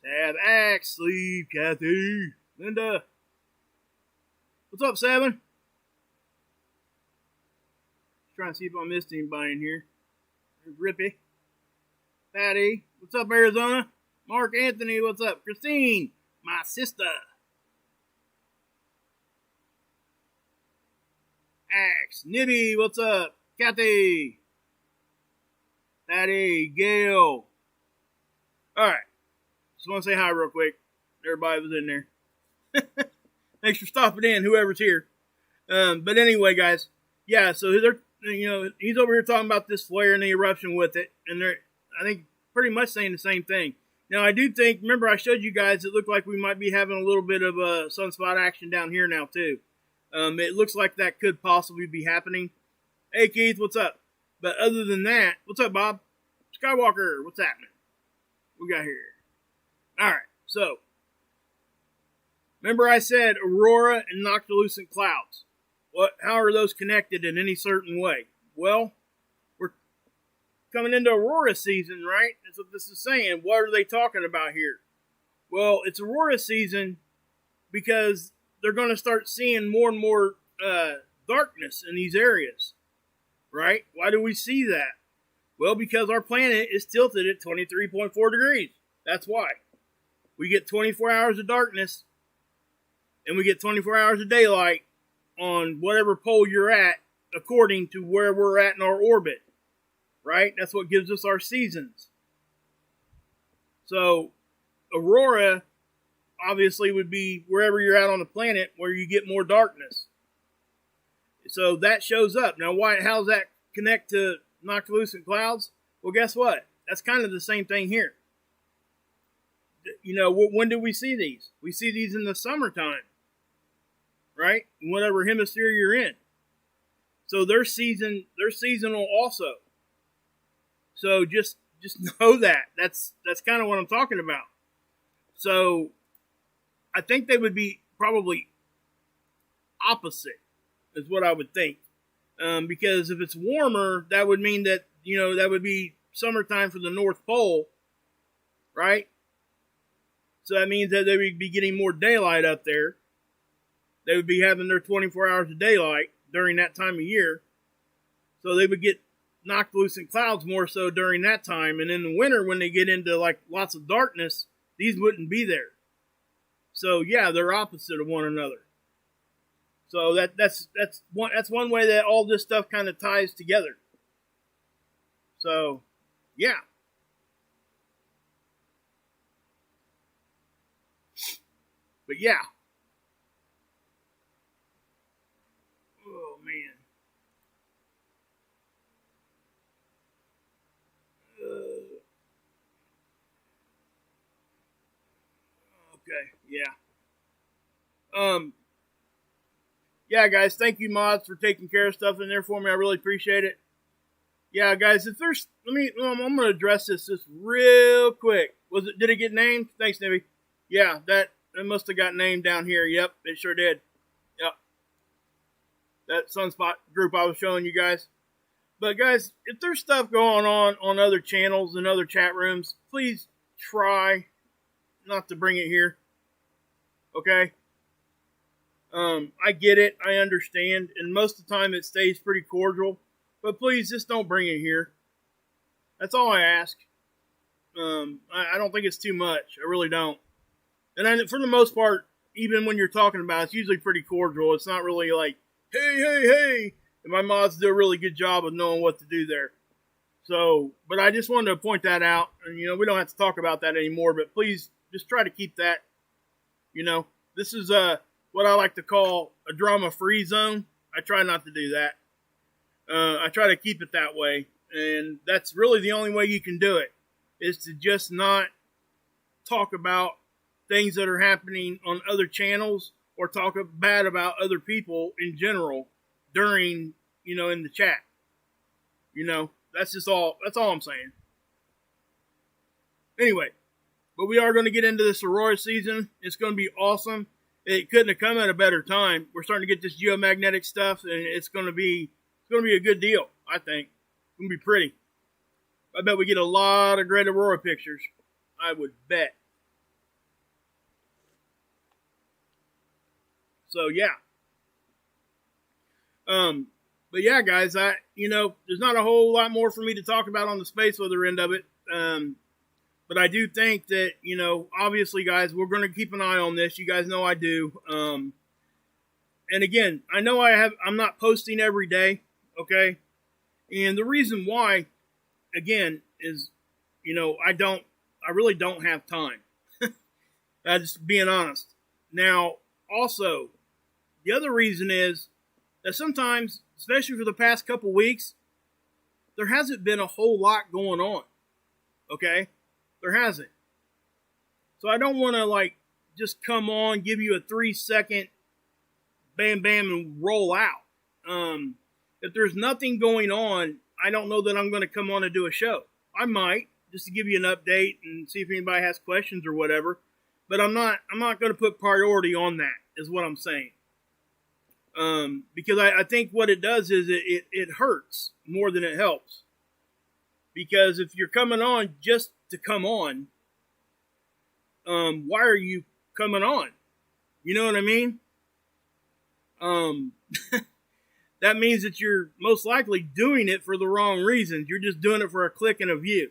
Tab, Axe, Sleep, Kathy, Linda. What's up, Seven? Trying to see if I missed anybody in here. There's Rippy. Patty, what's up, Arizona? Mark Anthony, what's up? Christine, my sister. Axe, Nibby, what's up? Kathy, Patty, Gail. Alright. Just want to say hi real quick. Everybody was in there. Thanks for stopping in, whoever's here. But anyway, guys. Yeah, so they're, he's over here talking about this flare and the eruption with it. And they're, I think, pretty much saying the same thing. Now, I do think, remember I showed you guys, it looked like we might be having a little bit of sunspot action down here now, too. It looks like that could possibly be happening. Hey, Keith, what's up? But other than that, what's up, Bob? Skywalker, what's happening? What we got here? All right, so remember I said aurora and noctilucent clouds. How are those connected in any certain way? Well, we're coming into aurora season, right? That's what this is saying. What are they talking about here? Well, it's aurora season because they're going to start seeing more and more darkness in these areas, right? Why do we see that? Well, because our planet is tilted at 23.4 degrees. That's why. We get 24 hours of darkness, and we get 24 hours of daylight on whatever pole you're at, according to where we're at in our orbit, right? That's what gives us our seasons. So Aurora obviously would be wherever you're at on the planet where you get more darkness. So that shows up. Now, how's that connect to noctilucent clouds? Well, guess what? That's kind of the same thing here. You know, when do we see these? We see these in the summertime, right? Whatever hemisphere you're in. So they're seasonal also. So just know that. That's kind of what I'm talking about. So I think they would be probably opposite, is what I would think. Because if it's warmer, that would mean that, you know, that would be summertime for the North Pole, right? So that means that they would be getting more daylight up there. They would be having their 24 hours of daylight during that time of year. So they would get noctilucent clouds more so during that time. And in the winter, when they get into like lots of darkness, these wouldn't be there. So yeah, they're opposite of one another. So that's one way that all this stuff kind of ties together. So yeah. But yeah. Oh man. Okay, yeah. Yeah, guys, thank you, mods, for taking care of stuff in there for me. I really appreciate it. Yeah, guys, if there's, I'm going to address this just real quick. Did it get named? Thanks, Nibby. Yeah, that must have got named down here. Yep, it sure did. Yep. That sunspot group I was showing you guys. But guys, if there's stuff going on other channels and other chat rooms, please try not to bring it here. Okay? I get it. I understand. And most of the time it stays pretty cordial. But please, just don't bring it here. That's all I ask. I don't think it's too much. I really don't. And for the most part, even when you're talking about it, it's usually pretty cordial. It's not really like, hey. And my mods do a really good job of knowing what to do there. So, but I just wanted to point that out. And, you know, we don't have to talk about that anymore. But please, just try to keep that, you know. This is what I like to call a drama-free zone. I try not to do that. I try to keep it that way. And that's really the only way you can do it, is to just not talk about things that are happening on other channels or talk bad about other people in general during, you know, in the chat. You know, that's all I'm saying. Anyway, but we are going to get into this Aurora season. It's going to be awesome. It couldn't have come at a better time. We're starting to get this geomagnetic stuff, and it's going to be a good deal, I think. It's going to be pretty. I bet we get a lot of great Aurora pictures. I would bet. So, yeah. But yeah, guys, there's not a whole lot more for me to talk about on the space weather end of it. But I do think that, you know, obviously, guys, we're going to keep an eye on this. You guys know I do. And again, I know I'm not posting every day. Okay. And the reason why, again, is, you know, I really don't have time. Just being honest. Now, also, the other reason is that sometimes, especially for the past couple weeks, there hasn't been a whole lot going on. Okay? There hasn't. So I don't want to, just come on, give you a 3-second bam, bam, and roll out. If there's nothing going on, I don't know that I'm going to come on and do a show. I might, just to give you an update and see if anybody has questions or whatever. But I'm not going to put priority on that, is what I'm saying. Because I think what it does is it hurts more than it helps. Because if you're coming on just to come on, why are you coming on? You know what I mean? That means that you're most likely doing it for the wrong reasons. You're just doing it for a click and a view.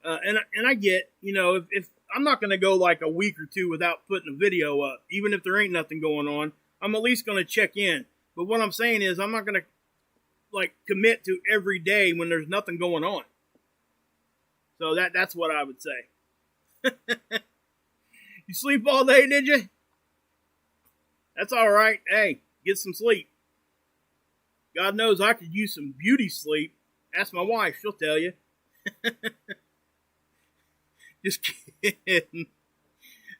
And I get, you know, if I'm not going to go like a week or two without putting a video up. Even if there ain't nothing going on, I'm at least going to check in. But what I'm saying is I'm not going to like commit to every day when there's nothing going on. So that's what I would say. You sleep all day, did you? That's all right. Hey, get some sleep. God knows I could use some beauty sleep. Ask my wife, she'll tell you. Just kidding.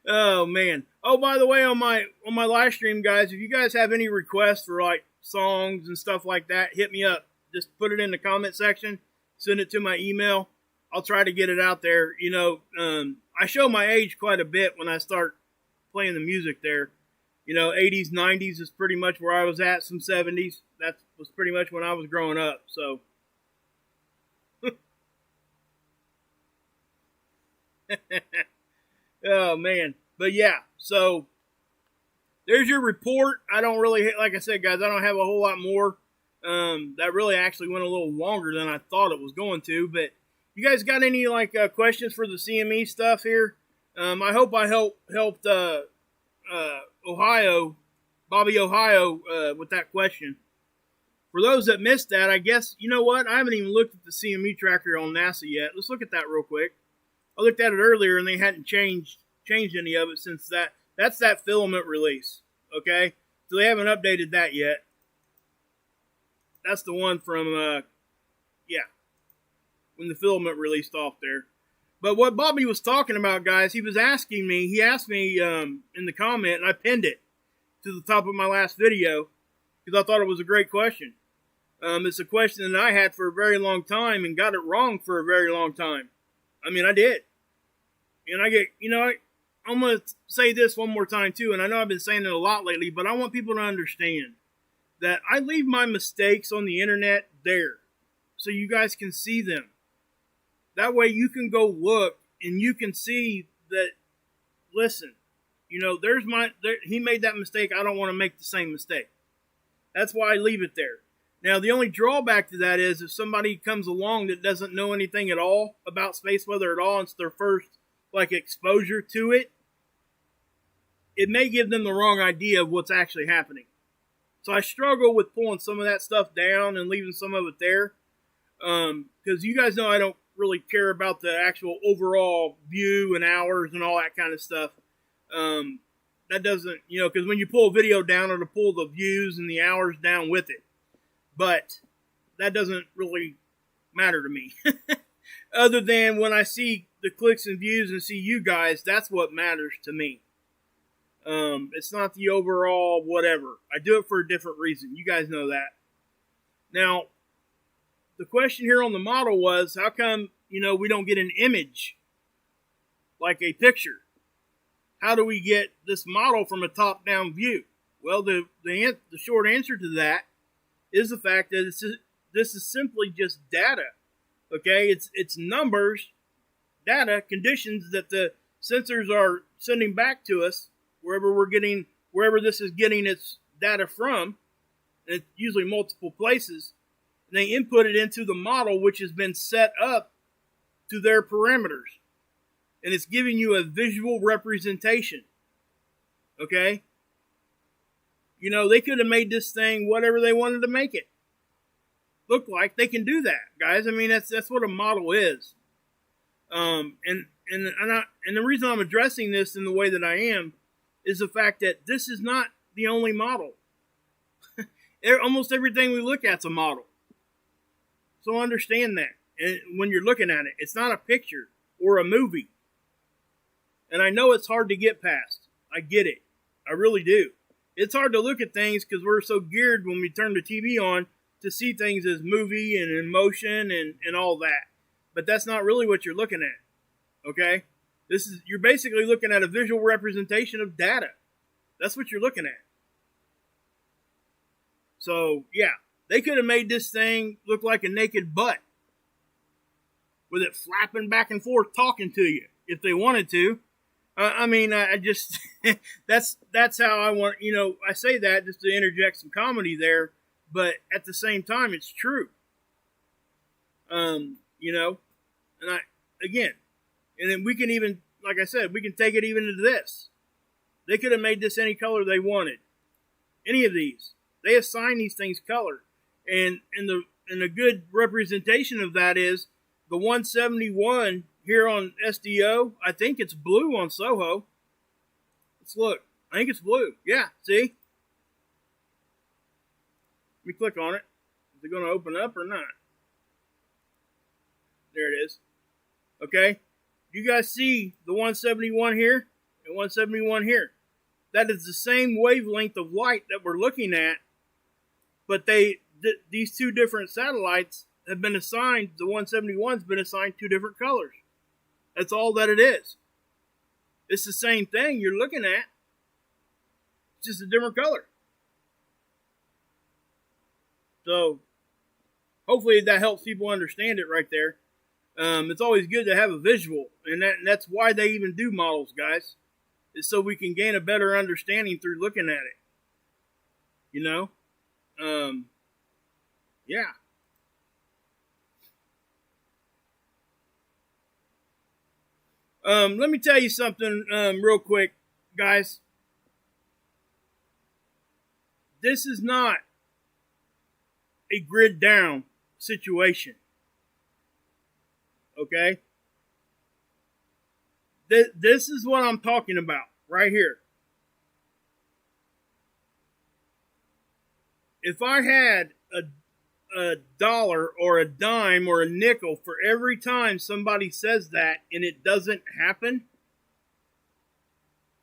Oh man. Oh, by the way, on my live stream, guys, if you guys have any requests for like songs and stuff like that, hit me up. Just put it in the comment section. Send it to my email. I'll try to get it out there. You know, I show my age quite a bit when I start playing the music there. You know, 80s, 90s is pretty much where I was at. Some 70s. That was pretty much when I was growing up. So. Oh man. But yeah, so there's your report. I don't really, like I said, guys, I don't have a whole lot more. That really actually went a little longer than I thought it was going to. But you guys got any like questions for the CME stuff here? I hope I helped Bobby Ohio with that question. For those that missed that, I guess, you know what? I haven't even looked at the CME tracker on NASA yet. Let's look at that real quick. I looked at it earlier and they hadn't changed any of it since that. That's that filament release. Okay? So they haven't updated that yet. That's the one from, when the filament released off there. But what Bobby was talking about, guys, he asked me in the comment, and I pinned it to the top of my last video because I thought it was a great question. It's a question that I had for a very long time and got it wrong for a very long time. I mean, I did. And I get, I'm going to say this one more time too, and I know I've been saying it a lot lately, but I want people to understand that I leave my mistakes on the internet there so you guys can see them. That way you can go look and you can see that, listen, he made that mistake. I don't want to make the same mistake. That's why I leave it there. Now, the only drawback to that is if somebody comes along that doesn't know anything at all about space weather at all, and it's their first exposure to it, it may give them the wrong idea of what's actually happening. So I struggle with pulling some of that stuff down and leaving some of it there. Because you guys know I don't really care about the actual overall view and hours and all that kind of stuff. That doesn't, because when you pull a video down, it'll pull the views and the hours down with it. But that doesn't really matter to me. Other than when I see the clicks and views and see you guys, that's what matters to me. It's not the overall whatever. I do it for a different reason. You guys know that. Now, the question here on the model was, how come, we don't get an image like a picture? How do we get this model from a top-down view? Well, the short answer to that is the fact that this is simply just data. Okay, it's numbers, data, conditions that the sensors are sending back to us wherever this is getting its data from. And it's usually multiple places. And they input it into the model, which has been set up to their parameters. And it's giving you a visual representation. Okay? They could have made this thing whatever they wanted to make it look like. They can do that, guys. I mean, that's what a model is. And the reason I'm addressing this in the way that I am is the fact that this is not the only model. Almost everything we look at is a model. So understand that. And when you're looking at it, it's not a picture or a movie. And I know it's hard to get past. I get it. I really do. It's hard to look at things because we're so geared when we turn the TV on to see things as movie and in motion and all that. But that's not really what you're looking at. Okay? You're basically looking at a visual representation of data. That's what you're looking at. So, yeah. They could have made this thing look like a naked butt with it flapping back and forth talking to you if they wanted to. I just, that's how I want, I say that just to interject some comedy there, but at the same time, it's true. And then we can even, like I said, we can take it even to this. They could have made this any color they wanted. Any of these. They assign these things color. And a good representation of that is the 171 here on SDO. I think it's blue on Soho. Let's look. I think it's blue. Yeah, see? Let me click on it. Is it going to open up or not? There it is. Okay? You guys see the 171 here and 171 here. That is the same wavelength of light that we're looking at, but these two different satellites have been assigned, the 171's been assigned two different colors. That's all that it is. It's the same thing you're looking at. It's just a different color. So, hopefully that helps people understand it right there. It's always good to have a visual, and that's why they even do models, guys. Is so we can gain a better understanding through looking at it. You know? Yeah. Let me tell you something real quick, guys. This is not a grid down situation. Okay? This is what I'm talking about right here. If I had a dollar or a dime or a nickel for every time somebody says that and it doesn't happen,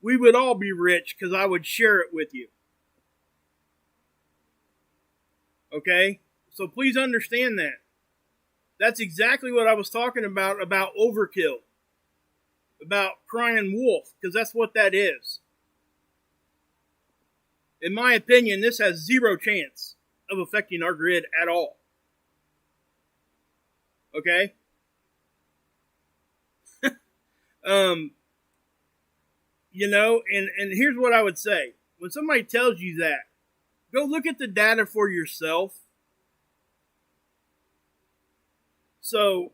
we would all be rich because I would share it with you. Okay? So please understand that. That's exactly what I was talking about overkill. About crying wolf, because that's what that is. In my opinion, this has zero chance of affecting our grid at all. Okay? You know, and here's what I would say. When somebody tells you that, go look at the data for yourself. So,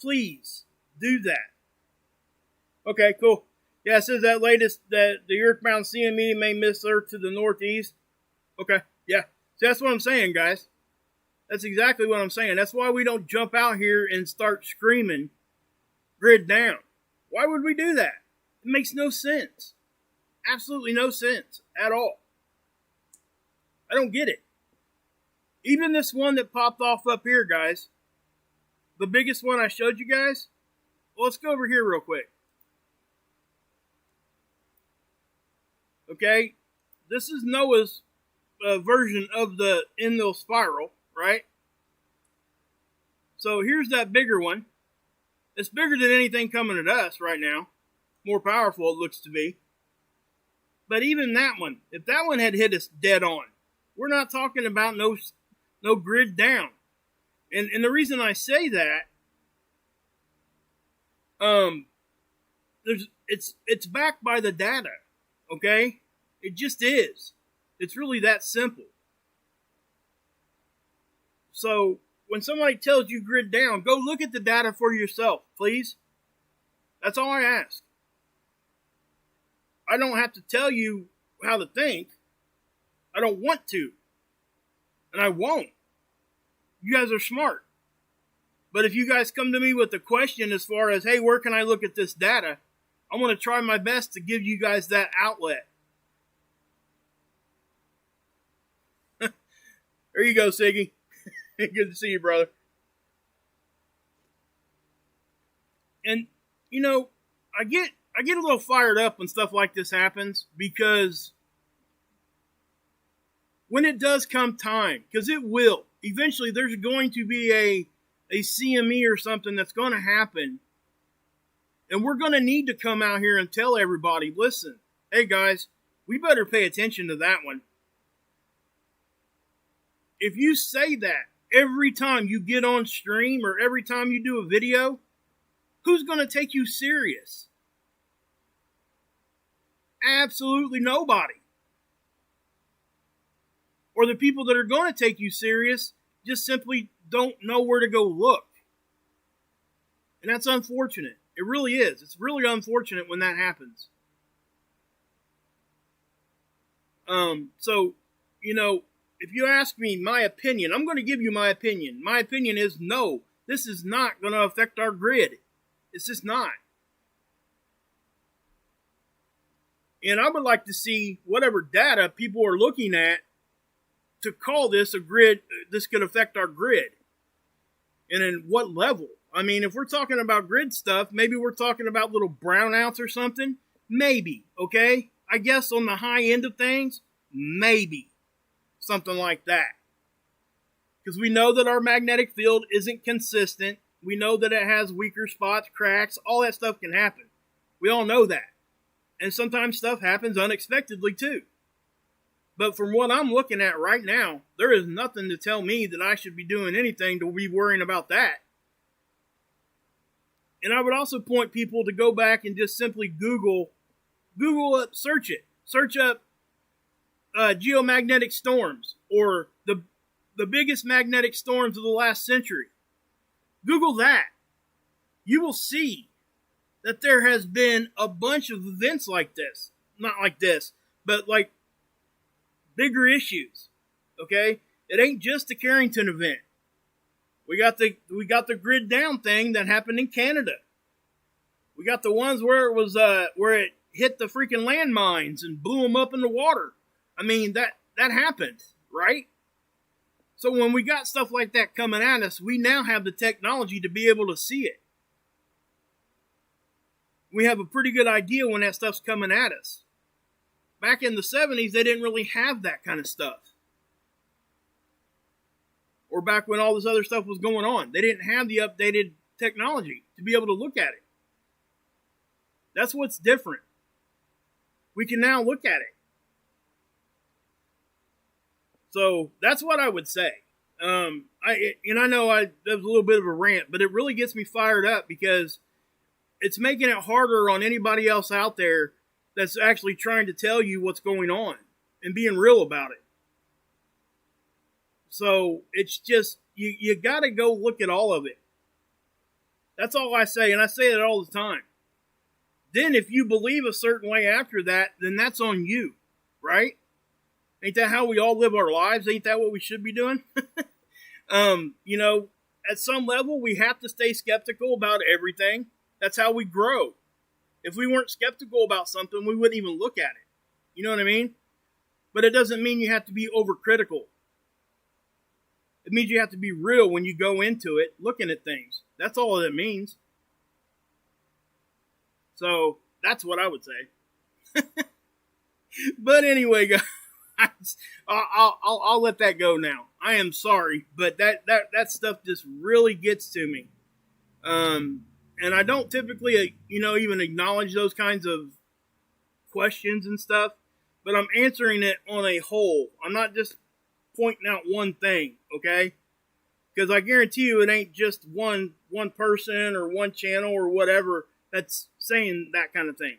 please, do that. Okay, cool. Yeah, it says that the earthbound CME may miss Earth to the northeast. Okay, yeah. So that's what I'm saying, guys. That's exactly what I'm saying. That's why we don't jump out here and start screaming grid down. Why would we do that? It makes no sense. Absolutely no sense at all. I don't get it. Even this one that popped off up here, guys. The biggest one I showed you guys. Well, let's go over here real quick. Okay, this is NOAA's version of the Enlil spiral, right? So here's that bigger one. It's bigger than anything coming at us right now. More powerful it looks to be. But even that one, if that one had hit us dead on, we're not talking about no grid down. And the reason I say that, it's backed by the data. Okay? It just is. It's really that simple. So, when somebody tells you grid down, go look at the data for yourself, please. That's all I ask. I don't have to tell you how to think. I don't want to. And I won't. You guys are smart. But if you guys come to me with a question as far as, hey, where can I look at this data? I'm going to try my best to give you guys that outlet. There you go, Siggy. Good to see you, brother. And, you know, I get a little fired up when stuff like this happens because when it does come time, because it will, eventually there's going to be a CME or something that's going to happen. And we're going to need to come out here and tell everybody, listen, hey guys, we better pay attention to that one. If you say that every time you get on stream or every time you do a video, who's going to take you serious? Absolutely nobody. Or the people that are going to take you serious just simply don't know where to go look. And that's unfortunate. It really is. It's really unfortunate when that happens. So, you know, if you ask me my opinion, I'm going to give you my opinion. My opinion is no, this is not going to affect our grid. It's just not. And I would like to see whatever data people are looking at to call this a grid, this could affect our grid. And in what level? I mean, if we're talking about grid stuff, maybe we're talking about little brownouts or something. Maybe, okay? I guess on the high end of things, maybe. Something like that. Because we know that our magnetic field isn't consistent. We know that it has weaker spots, cracks, all that stuff can happen. We all know that. And sometimes stuff happens unexpectedly too. But from what I'm looking at right now, there is nothing to tell me that I should be doing anything to be worrying about that. And I would also point people to go back and just simply Google up, search it. Search up geomagnetic storms or the biggest magnetic storms of the last century. Google that. You will see that there has been a bunch of events like this. Not like this, but like bigger issues. Okay? It ain't just the Carrington event. We got the grid down thing that happened in Canada. We got the ones where it was where it hit the freaking landmines and blew them up in the water. I mean, that happened, right? So when we got stuff like that coming at us, we now have the technology to be able to see it. We have a pretty good idea when that stuff's coming at us. Back in the 70s, they didn't really have that kind of stuff. Or back when all this other stuff was going on. They didn't have the updated technology to be able to look at it. That's what's different. We can now look at it. So that's what I would say. I know that was a little bit of a rant, but it really gets me fired up because it's making it harder on anybody else out there that's actually trying to tell you what's going on and being real about it. So it's just, you got to go look at all of it. That's all I say, and I say it all the time. Then if you believe a certain way after that, then that's on you, right? Ain't that how we all live our lives? Ain't that what we should be doing? At some level, we have to stay skeptical about everything. That's how we grow. If we weren't skeptical about something, we wouldn't even look at it. You know what I mean? But it doesn't mean you have to be overcritical. It means you have to be real when you go into it, looking at things. That's all it means. So, that's what I would say. But anyway, guys. I'll let that go now. I am sorry, but that stuff just really gets to me. And I don't typically, even acknowledge those kinds of questions and stuff, but I'm answering it on a whole. I'm not just pointing out one thing, okay? Because I guarantee you it ain't just one person or one channel or whatever that's saying that kind of thing.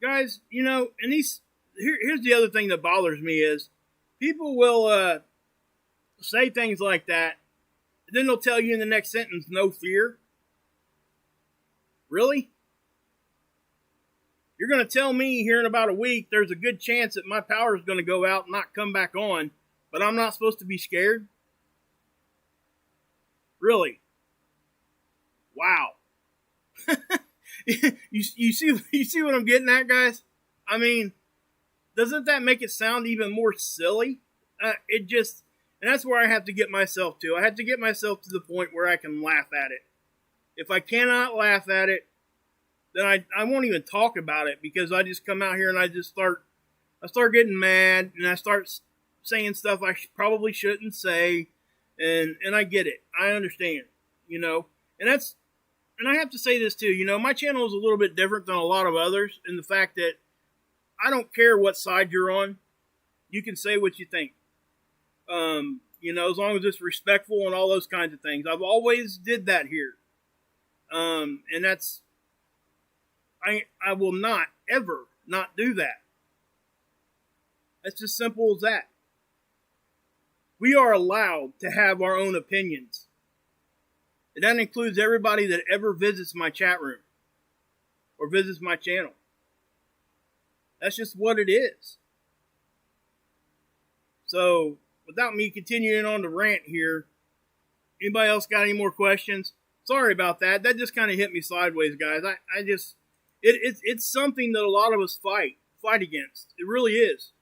Guys, and here's the other thing that bothers me is people will say things like that, and then they'll tell you in the next sentence, no fear. Really? You're going to tell me here in about a week there's a good chance that my power is going to go out and not come back on, but I'm not supposed to be scared? Really? Wow. You see what I'm getting at, guys? I mean, doesn't that make it sound even more silly? And that's where I have to get myself to. I have to get myself to the point where I can laugh at it. If I cannot laugh at it, then I won't even talk about it because I just come out here and I start getting mad and I start saying stuff I probably shouldn't say, and I get it. I understand, and I have to say this too, my channel is a little bit different than a lot of others in the fact that I don't care what side you're on. You can say what you think. As long as it's respectful and all those kinds of things. I've always did that here. And that's, I will not ever not do that. It's as simple as that. We are allowed to have our own opinions. And that includes everybody that ever visits my chat room or visits my channel. That's just what it is. So, without me continuing on the rant here, anybody else got any more questions? Sorry about that. That just kind of hit me sideways, guys. It's something that a lot of us fight against. It really is.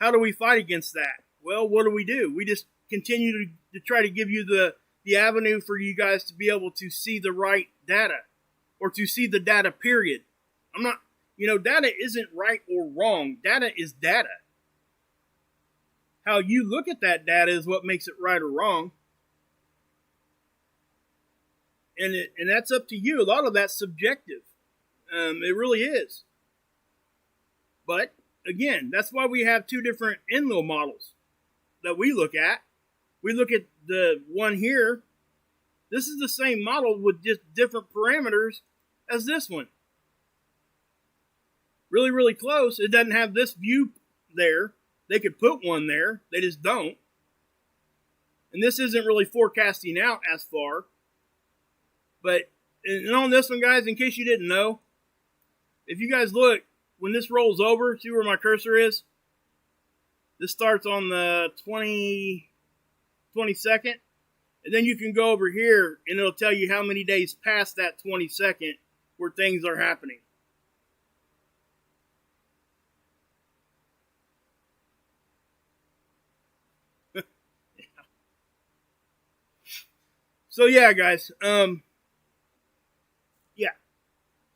How do we fight against that? Well, what do? We just continue to try to give you the avenue for you guys to be able to see the right data, or to see the data, period. Data isn't right or wrong. Data is data. How you look at that data is what makes it right or wrong. And that's up to you. A lot of that's subjective. It really is. But, again, that's why we have two different Enlil models that we look at. We look at the one here. This is the same model with just different parameters as this one. Really, really close. It doesn't have this view there. They could put one there. They just don't. And this isn't really forecasting out as far. But, and on this one, guys, in case you didn't know, if you guys look, when this rolls over, see where my cursor is? This starts on the 22nd. And then you can go over here, and it'll tell you how many days past that 22nd where things are happening. So yeah, guys, yeah.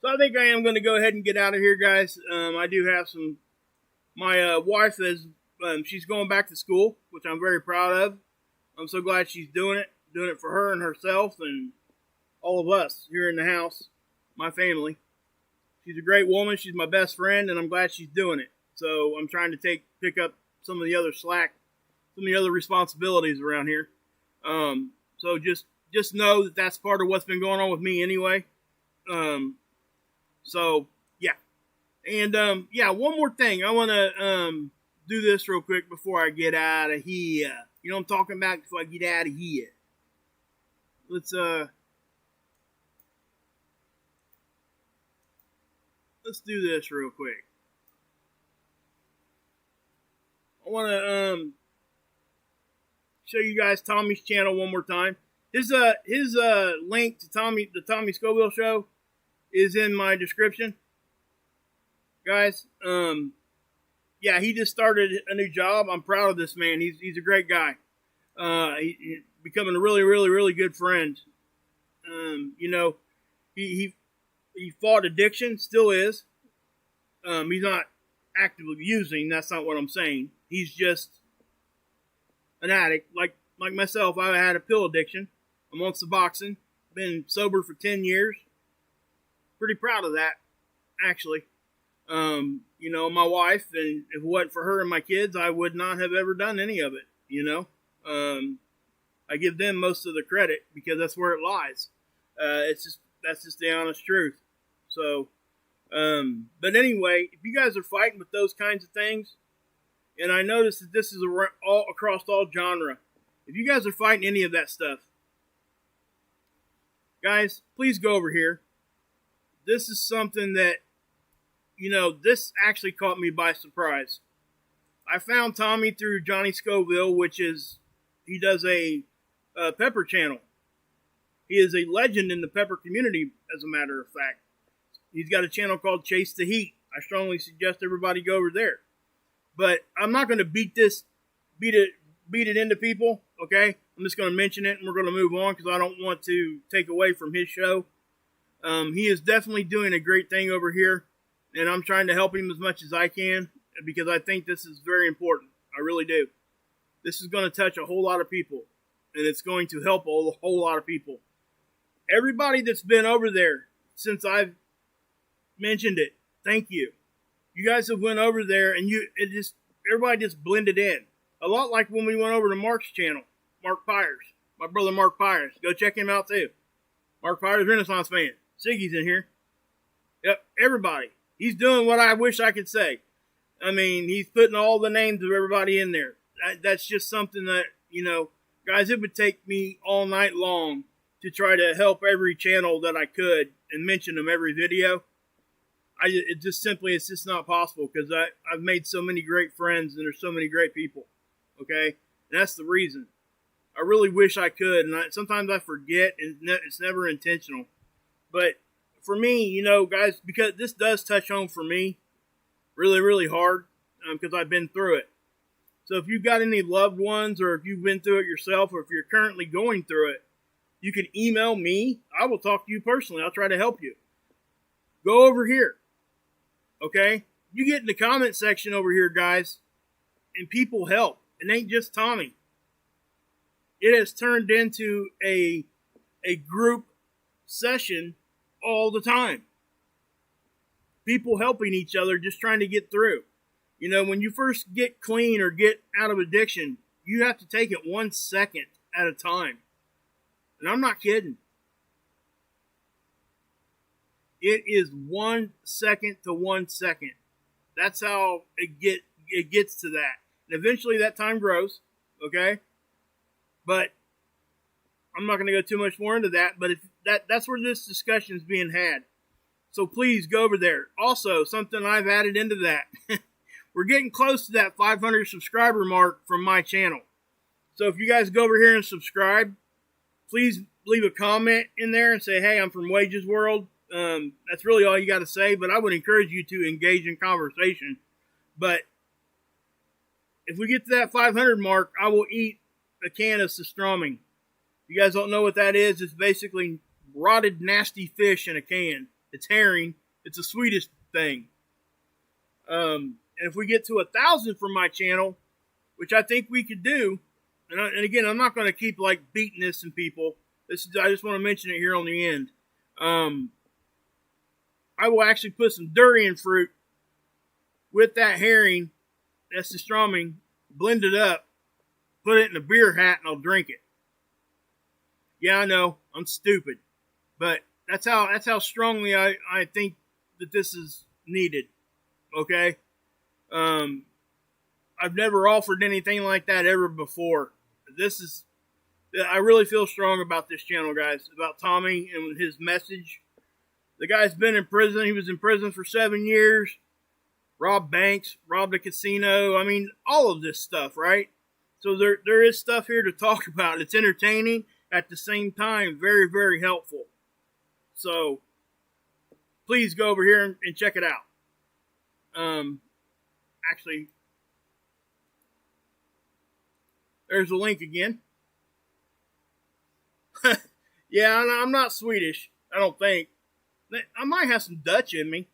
So I think I am going to go ahead and get out of here, guys. I do have my wife is, she's going back to school, which I'm very proud of. I'm so glad she's doing it for her and herself and all of us here in the house, my family. She's a great woman. She's my best friend, and I'm glad she's doing it. So I'm trying to pick up some of the other slack, some of the other responsibilities around here. So just know that that's part of what's been going on with me anyway. So yeah. And yeah, one more thing. I want to do this real quick before I get out of here. You know what I'm talking about? Before I get out of here. Let's do this real quick. I want to show you guys Tommy's channel one more time. His link to the Tommy Scoville show is in my description. Guys, yeah, he just started a new job. I'm proud of this man. He's a great guy. He's becoming a really, really, really good friend. You know, he fought addiction, still is. He's not actively using, that's not what I'm saying. He's just an addict. Like myself, I had a pill addiction. I'm on Suboxone. Been sober for 10 years. Pretty proud of that, actually. You know, my wife, and if it wasn't for her and my kids, I would not have ever done any of it, you know. I give them most of the credit because that's where it lies. That's just the honest truth. So, but anyway, if you guys are fighting with those kinds of things, and I notice that this is all across all genre, if you guys are fighting any of that stuff, guys, please go over here. This is something that, you know, this actually caught me by surprise. I found Tommy through Johnny Scoville, which is, he does a pepper channel. He is a legend in the pepper community, as a matter of fact. He's got a channel called Chase the Heat. I strongly suggest everybody go over there. But I'm not going to beat it into people, okay? I'm just going to mention it, and we're going to move on because I don't want to take away from his show. He is definitely doing a great thing over here, and I'm trying to help him as much as I can because I think this is very important. I really do. This is going to touch a whole lot of people, and it's going to help a whole lot of people. Everybody that's been over there since I've mentioned it, thank you. You guys have went over there, and everybody just blended in. A lot like when we went over to Mark's channel, Mark Pires, my brother Mark Pires. Go check him out too. Mark Pires, Renaissance man. Siggy's in here. Yep, everybody. He's doing what I wish I could say. I mean, he's putting all the names of everybody in there. That's just something that, you know, guys, it would take me all night long to try to help every channel that I could and mention them every video. It's just not possible because I've made so many great friends and there's so many great people. Okay? And that's the reason. I really wish I could, and sometimes I forget, and it's never intentional. But for me, you know, guys, because this does touch home for me really, really hard because I've been through it. So if you've got any loved ones or if you've been through it yourself or if you're currently going through it, you can email me. I will talk to you personally. I'll try to help you. Go over here. Okay? You get in the comment section over here, guys, and people help. It ain't just Tommy. It has turned into a group session all the time. People helping each other, just trying to get through. You know, when you first get clean or get out of addiction, you have to take it 1 second at a time. And I'm not kidding. It is 1 second to 1 second. That's how it gets to that. And eventually that time grows, okay? But I'm not going to go too much more into that, but that's where this discussion is being had. So please go over there. Also, something I've added into that. We're getting close to that 500 subscriber mark from my channel. So if you guys go over here and subscribe, please leave a comment in there and say, hey, I'm from Wages World. That's really all you got to say, but I would encourage you to engage in conversation. But if we get to that 500 mark, I will eat a can of surströmming. If you guys don't know what that is, it's basically rotted, nasty fish in a can. It's herring. It's the sweetest thing. And if we get to 1,000 from my channel, which I think we could do, and again, I'm not going to keep like beating this in people. I just want to mention it here on the end. I will actually put some durian fruit with that herring, that's the surströmming, blend it up, put it in a beer hat, and I'll drink it. Yeah, I know, I'm stupid, but that's how strongly I think that this is needed. Okay, I've never offered anything like that ever before. I really feel strong about this channel, guys, about Tommy and his message. The guy's been in prison. He was in prison for 7 years. Robbed banks, robbed a casino. I mean, all of this stuff, right? So there is stuff here to talk about. It's entertaining. At the same time, very, very helpful. So, please go over here and check it out. Actually, there's a link again. Yeah, I'm not Swedish, I don't think. I might have some Dutch in me.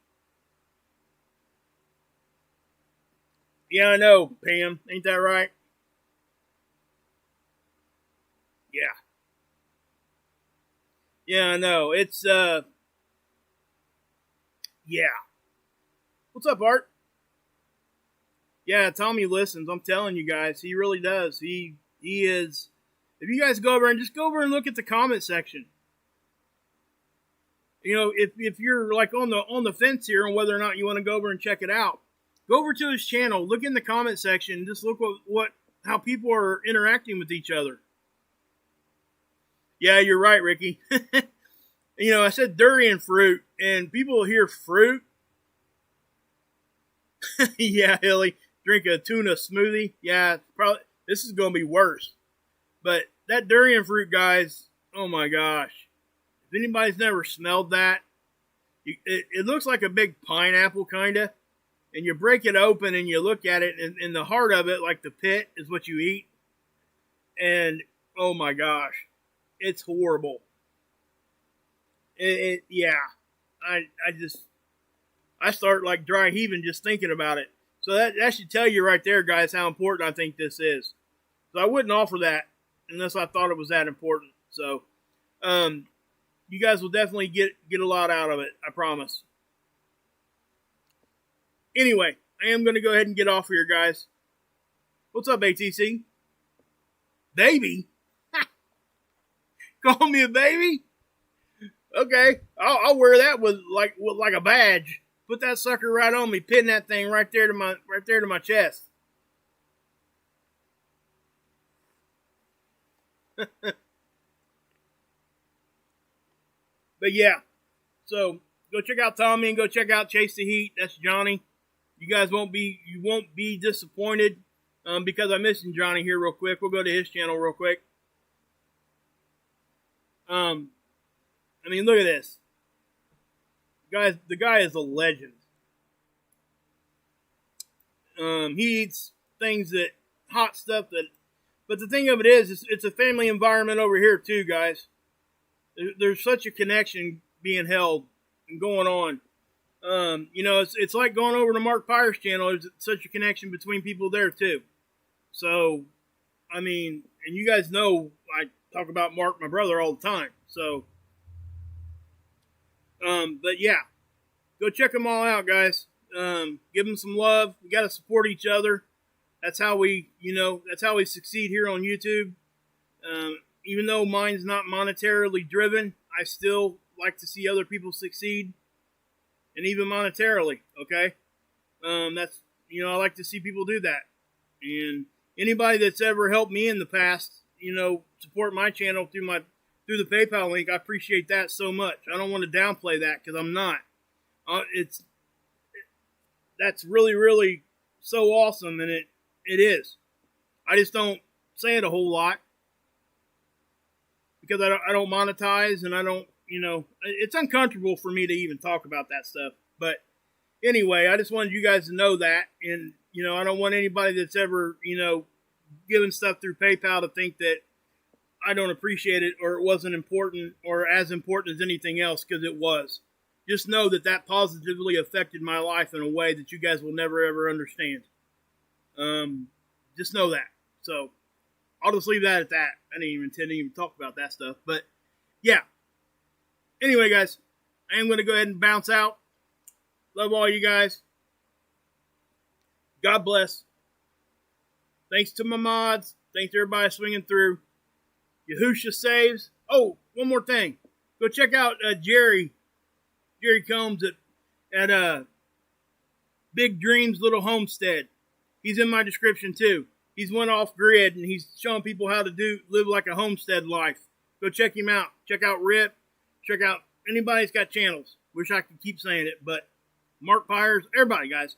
Yeah, I know, Pam. Ain't that right? Yeah. Yeah, I know. It's, yeah. What's up, Art? Yeah, Tommy listens. I'm telling you guys, he really does. He is. If you guys go over and look at the comment section. You know, if you're like on the fence here on whether or not you want to go over and check it out, go over to his channel, look in the comment section, just look how people are interacting with each other. Yeah, you're right, Ricky. You know, I said durian fruit, and people hear fruit. Yeah, Hilly, drink a tuna smoothie. Yeah, probably this is going to be worse. But that durian fruit, guys, oh my gosh. If anybody's never smelled that, it looks like a big pineapple, kind of. And you break it open and you look at it, and the heart of it, like the pit, is what you eat. And, oh my gosh, it's horrible. Yeah. I start like dry heaving just thinking about it. So that should tell you right there, guys, how important I think this is. So I wouldn't offer that unless I thought it was that important. So, you guys will definitely get a lot out of it, I promise. Anyway, I am going to go ahead and get off here, guys. What's up, ATC? Baby? Call me a baby? Okay, I'll wear that with like a badge. Put that sucker right on me, pin that thing right there to my chest. But yeah, so go check out Tommy and go check out Chase the Heat. That's Johnny. You guys won't be disappointed because I'm missing Johnny here real quick. We'll go to his channel real quick. I mean, look at this. Guys, the guy is a legend. He eats things hot stuff but the thing of it is, it's a family environment over here too, guys. There's such a connection being held and going on. It's like going over to Mark Pires' channel. There's such a connection between people there too. So, I mean, and you guys know I talk about Mark, my brother, all the time. So, but yeah, go check them all out, guys. Give them some love. We got to support each other. That's how we succeed here on YouTube. Even though mine's not monetarily driven, I still like to see other people succeed, and even monetarily. Okay, I like to see people do that. And anybody that's ever helped me in the past, support my channel through the PayPal link, I appreciate that so much. I don't want to downplay that because I'm not. That's really, really so awesome, and it is. I just don't say it a whole lot because I don't monetize, and I don't, it's uncomfortable for me to even talk about that stuff. But anyway, I just wanted you guys to know that, and I don't want anybody that's ever giving stuff through PayPal to think that I don't appreciate it or it wasn't important or as important as anything else, because it was. Just know that positively affected my life in a way that you guys will never, ever understand. Just know that. So, I'll just leave that at that. I didn't even intend to even talk about that stuff. But, yeah. Anyway, guys, I am going to go ahead and bounce out. Love all you guys. God bless. Thanks to my mods. Thanks to everybody swinging through. Yahusha saves. Oh, one more thing. Go check out Jerry Combs at Big Dreams Little Homestead. He's in my description too. He's went off grid and he's showing people how to live like a homestead life. Go check him out. Check out Rip. Check out anybody that's got channels. Wish I could keep saying it, but Mark Pires, everybody, guys.